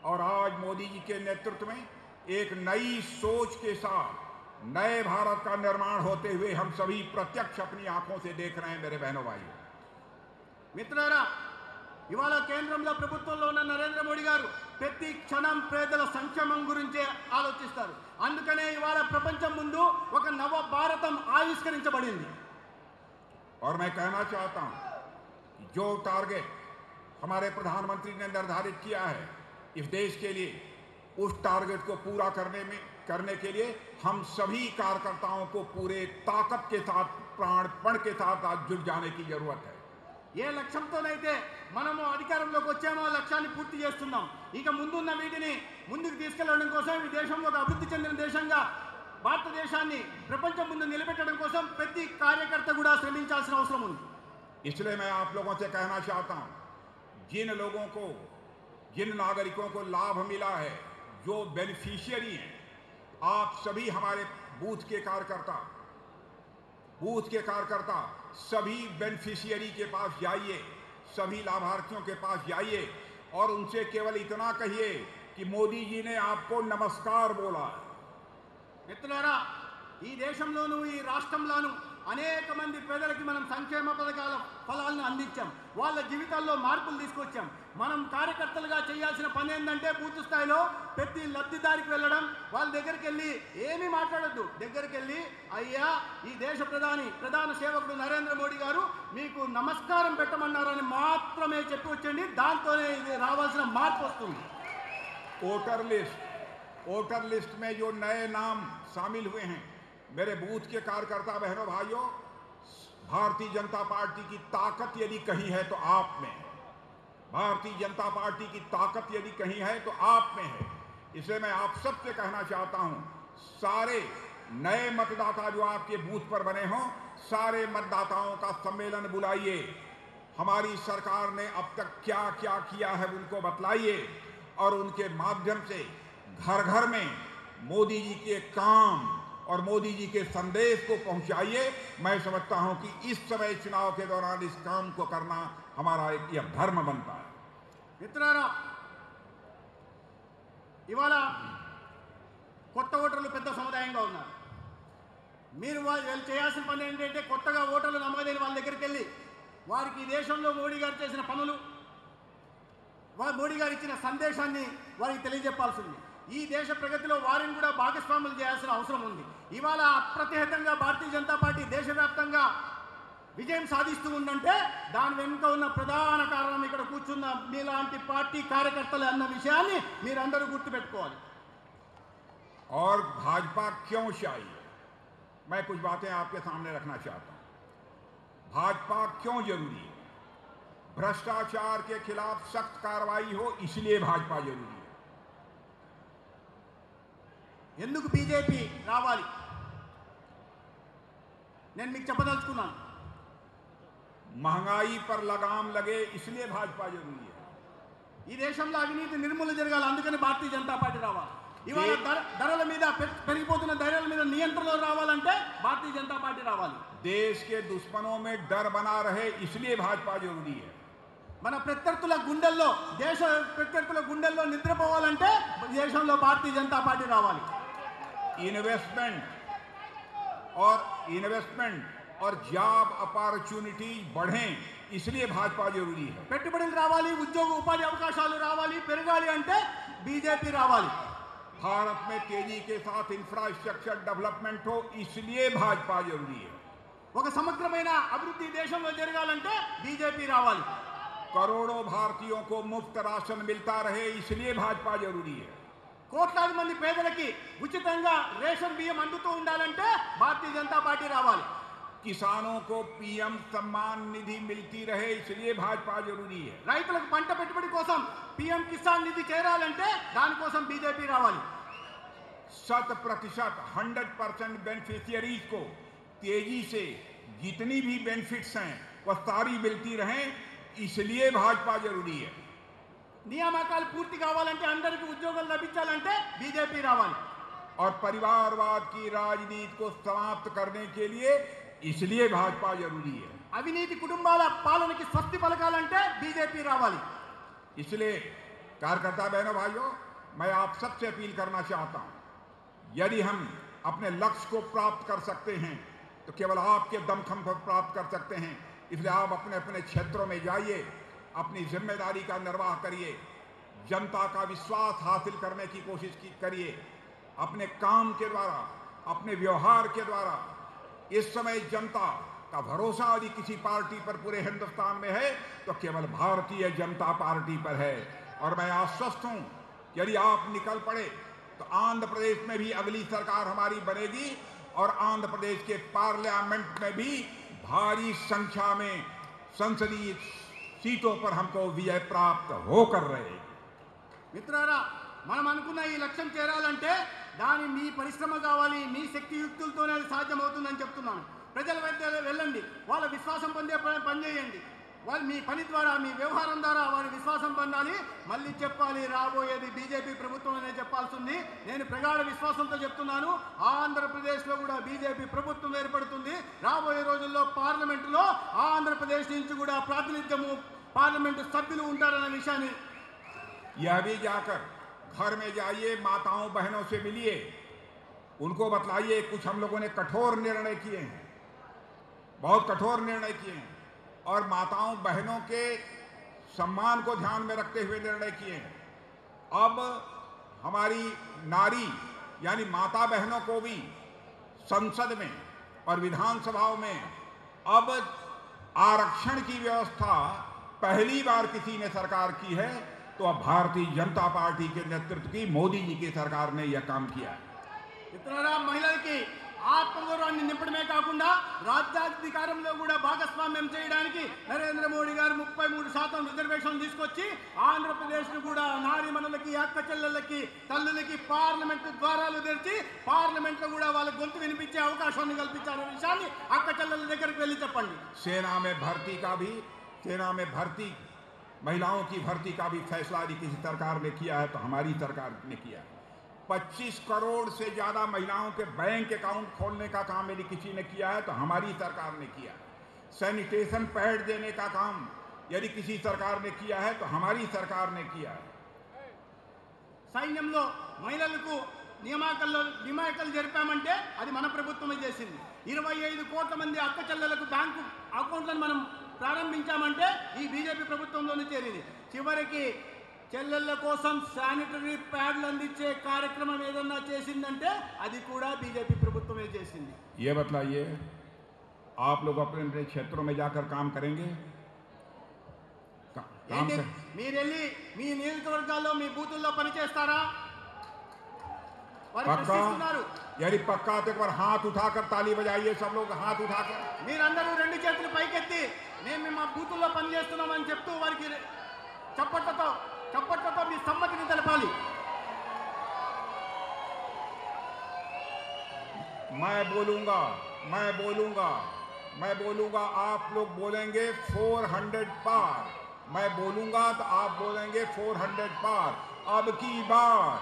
और आज मोदी जी के नेतृत्व में एक नई सोच के साथ नए भारत का निर्माण होते हुए हम सभी प्रत्यक्ष अपनी आंखों से देख रहे हैं मेरे बहनों भाइयों. మిత్రులారా, ఇవాళ కేంద్రంలో ప్రభుత్వంలో ఉన్న నరేంద్ర మోడీ గారు ప్రతి క్షణం పేదల సంక్షేమం గురించే ఆలోచిస్తారు. అందుకనే ఇవాళ ప్రపంచం ముందు ఒక నవ భారతం ఆవిష్కరించబడింది. और मैं कहना चाहता हूं कि जो टारगेट हमारे प्रधानमंत्री ने निर्धारित किया है इस देश के लिए, उस टारगेट को पूरा करने के लिए हम सभी कार्यकर्ताओं को पूरे ताकत के साथ, प्राणपण के साथ आज जुट जाने की जरूरत है. ఏ లక్ష్యంతోనైతే మనము అధికారంలోకి వచ్చామో లక్ష్యాన్ని పూర్తి చేస్తున్నాం. ఇక ముందున్న వీటిని ముందుకు తీసుకెళ్లడం కోసం ఈ దేశంలో ఒక అభివృద్ధి చెందిన దేశంగా భారతదేశాన్ని ప్రపంచం ముందు నిలబెట్టడం కోసం ప్రతి కార్యకర్త కూడా శ్రమించాల్సిన అవసరం ఉంది. इसलिए मैं आप लोगों से कहना चाहता हूं, जिन लोगों को, जिन नागरिकों को लाभ मिला है, जो बेनिफिशियरी हैं, आप सभी हमारे बूथ के कार्यकर्ता सभी बेनिफिशियरी के पास जाइए, सभी लाभार्थियों के पास जाइए और उनसे केवल इतना कहिए कि मोदी जी ने आपको नमस्कार बोला है. మిత్రులారా, ఈ దేశంలోనూ ఈ రాష్ట్రంలోనూ అనేక మంది పేదలకి మనం సంక్షేమ పథకాల ఫలాలను అందించాం. వాళ్ళ జీవితాల్లో మార్పులు తీసుకొచ్చాం. మనం కార్యకర్తలుగా చేయాల్సిన పని ఏంటంటే బూత్ స్థాయిలో ప్రతి లబ్ధిదారికి వెళ్ళడం, వాళ్ళ దగ్గరికి వెళ్ళి ఏమీ మాట్లాడొద్దు, దగ్గరికి వెళ్ళి అయ్యా ఈ దేశ ప్రధాన సేవకుడు నరేంద్ర మోడీ గారు మీకు నమస్కారం పెట్టమన్నారని మాత్రమే చెప్పి వచ్చండి. దాంతోనే ఇది రావాల్సిన మార్పు వస్తుంది. वोटर लिस्ट में जो नए नाम शामिल हुए हैं, मेरे बूथ के कार्यकर्ता बहनों भाइयों, भारतीय जनता पार्टी की ताकत यदि कहीं है तो आप में है. भारतीय जनता पार्टी की ताकत यदि कहीं है तो आप में है. इसलिए मैं आप सबसे कहना चाहता हूं, सारे नए मतदाता जो आपके बूथ पर बने हों, सारे मतदाताओं का सम्मेलन बुलाइए. हमारी सरकार ने अब तक क्या क्या किया है उनको बतलाइए और उनके माध्यम से घर घर में मोदी जी के काम और मोदी जी के संदेश को पहुंचाइए. मैं समझता हूं कि इस समय चुनाव के दौरान इस काम को करना हमारा एक यह धर्म बनता है. మిత్రులారా, ఇవాళ కొత్త ఓటర్లు పెద్ద సముదాయంగా ఉన్నారు. మీరు వాళ్ళు చేయాల్సిన పని ఏంటంటే కొత్తగా ఓటర్లు నమోదైన వాళ్ళ దగ్గరికి వెళ్ళి వారికి ఈ దేశంలో మోడీ గారు చేసిన పనులు, మోడీ గారు ఇచ్చిన సందేశాన్ని వారికి తెలియజెప్పాల్సి ఉంది. ఈ దేశ ప్రగతిలో వారిని కూడా భాగస్వాములు చేయాల్సిన అవసరం ఉంది. ఇవాళ అప్రతిహతంగా భారతీయ జనతా పార్టీ దేశవ్యాప్తంగా విజయం సాధిస్తూ ఉందంటే దాని వెనుక ఉన్న ప్రధాన కారణం ఇక్కడ కూర్చున్న మీలాంటి పార్టీ కార్యకర్తలు అన్న విషయాన్ని మీరందరూ గుర్తుపెట్టుకోవాలి. और भाजपा क्यों चाहिए, मैं कुछ बातें आपके सामने रखना चाहता हूं. भाजपा क्यों जरूरी है? भ्रष्टाचार के खिलाफ सख्त कार्रवाई हो, इसलिए भाजपा जरूरी है. ఎందుకు బీజేపీ రావాలి నేను మీకు చెప్పదలుచుకున్నాను. महंगाई पर लगाम लगे, इसलिए भाजपा जरूरी है. ఈ దేశంలో అవినీతి నిర్మూలన జరగాలి, అందుకని భారతీయ జనతా పార్టీ రావాలి. ఇవాళ ధరల మీద పెరిగిపోతున్న ధరల మీద నియంత్రణ రావాలంటే భారతీయ జనతా పార్టీ రావాలి. देश के दुश्मनों में डर बना रहे, इसलिए भाजपा जरूरी है. మన ప్రత్యర్థుల గుండెల్లో ప్రత్యర్థుల గుండెల్లో నిద్రపోవాలంటే దేశంలో భారతీయ జనతా పార్టీ రావాలి. इन्वेस्टमेंट और जॉब अपॉर्चुनिटी बढ़ें, इसलिए भाजपा जरूरी है. పెట్టుబడులు రావాలి, ఉద్యోగ ఉపాధి అవకాశాలు రావాలి, పెరగాలి అంటే బీజేపీ రావాలి. भारत में तेजी के साथ इंफ्रास्ट्रक्चर डेवलपमेंट हो, इसलिए भाजपा जरूरी है. ఒక సమగ్రమైన అభివృద్ధి దేశంలో జరగాలంటే బీజేపీ రావాలి. करोड़ों भारतीयों को मुफ्त राशन मिलता रहे, इसलिए भाजपा जरूरी है. కోట్లాది మంది పేదలకి ఉచితంగా రేషన్ బియ్యం అందుతూ ఉండాలంటే భారతీయ జనతా పార్టీ రావాలి. किसानों को पीएम सम्मान निधि मिलती रहे, इसलिए भाजपा जरूरी है. రైతులకు పంట పెట్టుబడి కోసం పీఎం కిసాన్ నిధి చేరాలంటే దానికోసం బీజేపీ రావాలి. 100% बेनिफिशियरीज को तेजी से जितनी भी बेनिफिट्स हैं वह सारी मिलती रहें, इसलिए भाजपा जरूरी है. నియామకాలు పూర్తి కావాలంటే అందరికీ ఉద్యోగాలు లభించాలంటే బీజేపీ రావాలి. और परिवारवाद की राजनीति को समाप्त करने के लिए इसलिए भाजपा जरूरी है. అవినీతి కుటుంబాల పాలనకి స్వస్తి పలకాలంటే బీజేపీ రావాలి. इसलिए कार्यकर्ता बहनों भाइयों, मैं आप सबसे अपील करना चाहता हूं, यदि हम अपने लक्ष्य को प्राप्त कर सकते हैं तो केवल आपके दमखम पर प्राप्त कर सकते हैं. इसलिए आप अपने अपने क्षेत्रों में जाइए, अपनी जिम्मेदारी का निर्वाह करिए, जनता का विश्वास हासिल करने की कोशिश करिए. अपने काम के द्वारा, अपने व्यवहार के द्वारा इस समय जनता का भरोसा यदि किसी पार्टी पर पूरे हिंदुस्तान में है तो केवल भारतीय जनता पार्टी पर है. और मैं आश्वस्त हूं कि यदि आप निकल पड़े तो आंध्र प्रदेश में भी अगली सरकार हमारी बनेगी और आंध्र प्रदेश के पार्लियामेंट में भी भारी संख्या में संसदीय सीटों पर हमको विजय प्राप्त होकर रहे। మిత్రులారా, మనం అనుకున్న ఈ లక్ష్యం చేరాలంటే దాని మీ పరిశ్రమ కావాలి, మీ శక్తియుక్తులతోనే అది సాధ్యమవుతుందని చెప్తున్నాను. ప్రజల వద్ద వెళ్ళండి, వాళ్ళ విశ్వాసం పొందే పని చేయండి. వాళ్ళు మీ పని ద్వారా, మీ వ్యవహారం ద్వారా వారి విశ్వాసం పొందాలి. మళ్ళీ చెప్పాలి, రాబోయేది బీజేపీ ప్రభుత్వం అనే చెప్పాల్సి ఉంది. నేను ప్రగాఢ విశ్వాసంతో చెప్తున్నాను, ఆంధ్రప్రదేశ్లో కూడా బీజేపీ ప్రభుత్వం ఏర్పడుతుంది. రాబోయే రోజుల్లో పార్లమెంటులో ఆంధ్రప్రదేశ్ నుంచి కూడా ప్రాతినిధ్యము, పార్లమెంటు సభ్యులు ఉంటారన్న విషయాన్ని यह भी जाकर घर में जाइए, माताओं बहनों से मिलिए, उनको बतलाइए कुछ हम लोगों ने कठोर निर्णय किए हैं, बहुत कठोर निर्णय किए हैं और माताओं बहनों के सम्मान को ध्यान में रखते हुए निर्णय किए हैं। अब हमारी नारी यानी माता बहनों को भी संसद में और विधानसभाओं में अब आरक्षण की व्यवस्था पहली बार किसी ने सरकार की है, तो अब भारतीय जनता पार्टी के नेतृत्व की मोदी जी की सरकार ने यह काम किया है। మిత్రులారా, మహిళలకి ఆత్మగౌరవాన్ని నింపడమే కాకుండా రాజ్యాధికారంలో కూడా భాగస్వామ్యం చేయడానికి నరేంద్ర మోడీ గారు 33% రిజర్వేషన్ తీసుకొచ్చి ఆంధ్రప్రదేశ్ను కూడా నారీమణులకి, అక్క చెల్లెళ్ళకి, తల్లులకి పార్లమెంటు ద్వారాలు తెరిచి పార్లమెంట్లో కూడా వాళ్ళ గొంతు వినిపించే అవకాశాన్ని కల్పించారనే విషయాన్ని అక్క చెల్లెళ్ళ దగ్గరికి వెళ్ళి చెప్పండి. सेना में भर्ती महिलाओं की भर्ती का भी फैसला यदि किसी सरकार ने किया है तो हमारी सरकार ने किया है। 25 करोड़ से ज्यादा महिलाओं के बैंक अकाउंट खोलने का काम यदि किसी ने किया है तो हमारी सरकार ने किया है। सैनिटेशन पैड देने का काम यदि किसी सरकार ने किया है तो हमारी सरकार ने किया है। సైన్యంలో మహిళలకు నియామకాలు జరిపామంటే అది మన ప్రభుత్వమే చేసింది. 25 కోట్ల మంది అక్క చెల్లెలకు బ్యాంకు అకౌంట్లను మనం ప్రారంభించామంటే ఈ బీజేపీ ప్రభుత్వంలోనే చేరింది. చివరికి చెల్లెళ్ళ కోసం శానిటరీ ప్యాడ్లు అందించే కార్యక్రమం ఏదన్నా చేసిందంటే అది కూడా బీజేపీ ప్రభుత్వమే చేసింది. ये बतलाइए, आप लोग अपने अपने क्षेत्रों में जाकर काम करेंगे? మీరు వెళ్ళి మీ నియోజకవర్గాల్లో మీ బూతుల్లో పనిచేస్తారా? यदि पक्का तो एक बार हाथ उठाकर ताली बजाइए, सब लोग हाथ उठाकर। మీరందరూ రెండు చేతులు పైకెత్తి మేము మా బూతుల్లో పనిచేస్తున్నామని చెప్తూ వారికి చప్పట్లతో మీ సమ్మతిని తెలపాలి. मैं बोलूंगा, आप लोग बोलेंगे 400 पार। मैं बोलूंगा तो आप बोलेंगे 400 पार। अब की बार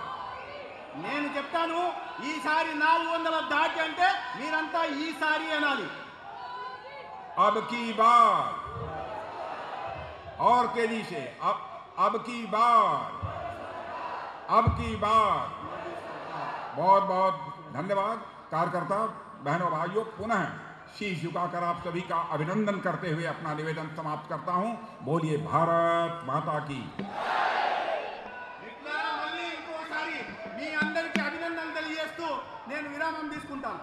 నేను చెప్తాను, ఈసారి 400 దాటి అంటే మీరంతా ఈసారి అనాలి. अब की बार और तेजी से, अब की बार। बहुत बहुत धन्यवाद। कार्यकर्ता बहनों भाइयों, पुनः शीश झुकाकर आप सभी का अभिनंदन करते हुए अपना निवेदन समाप्त करता हूं। बोलिए भारत माता की। ఇంకోసారి మీ అందరికీ అభినందనలు తెలియజేస్తూ నేను విరామం తీసుకుంటాను.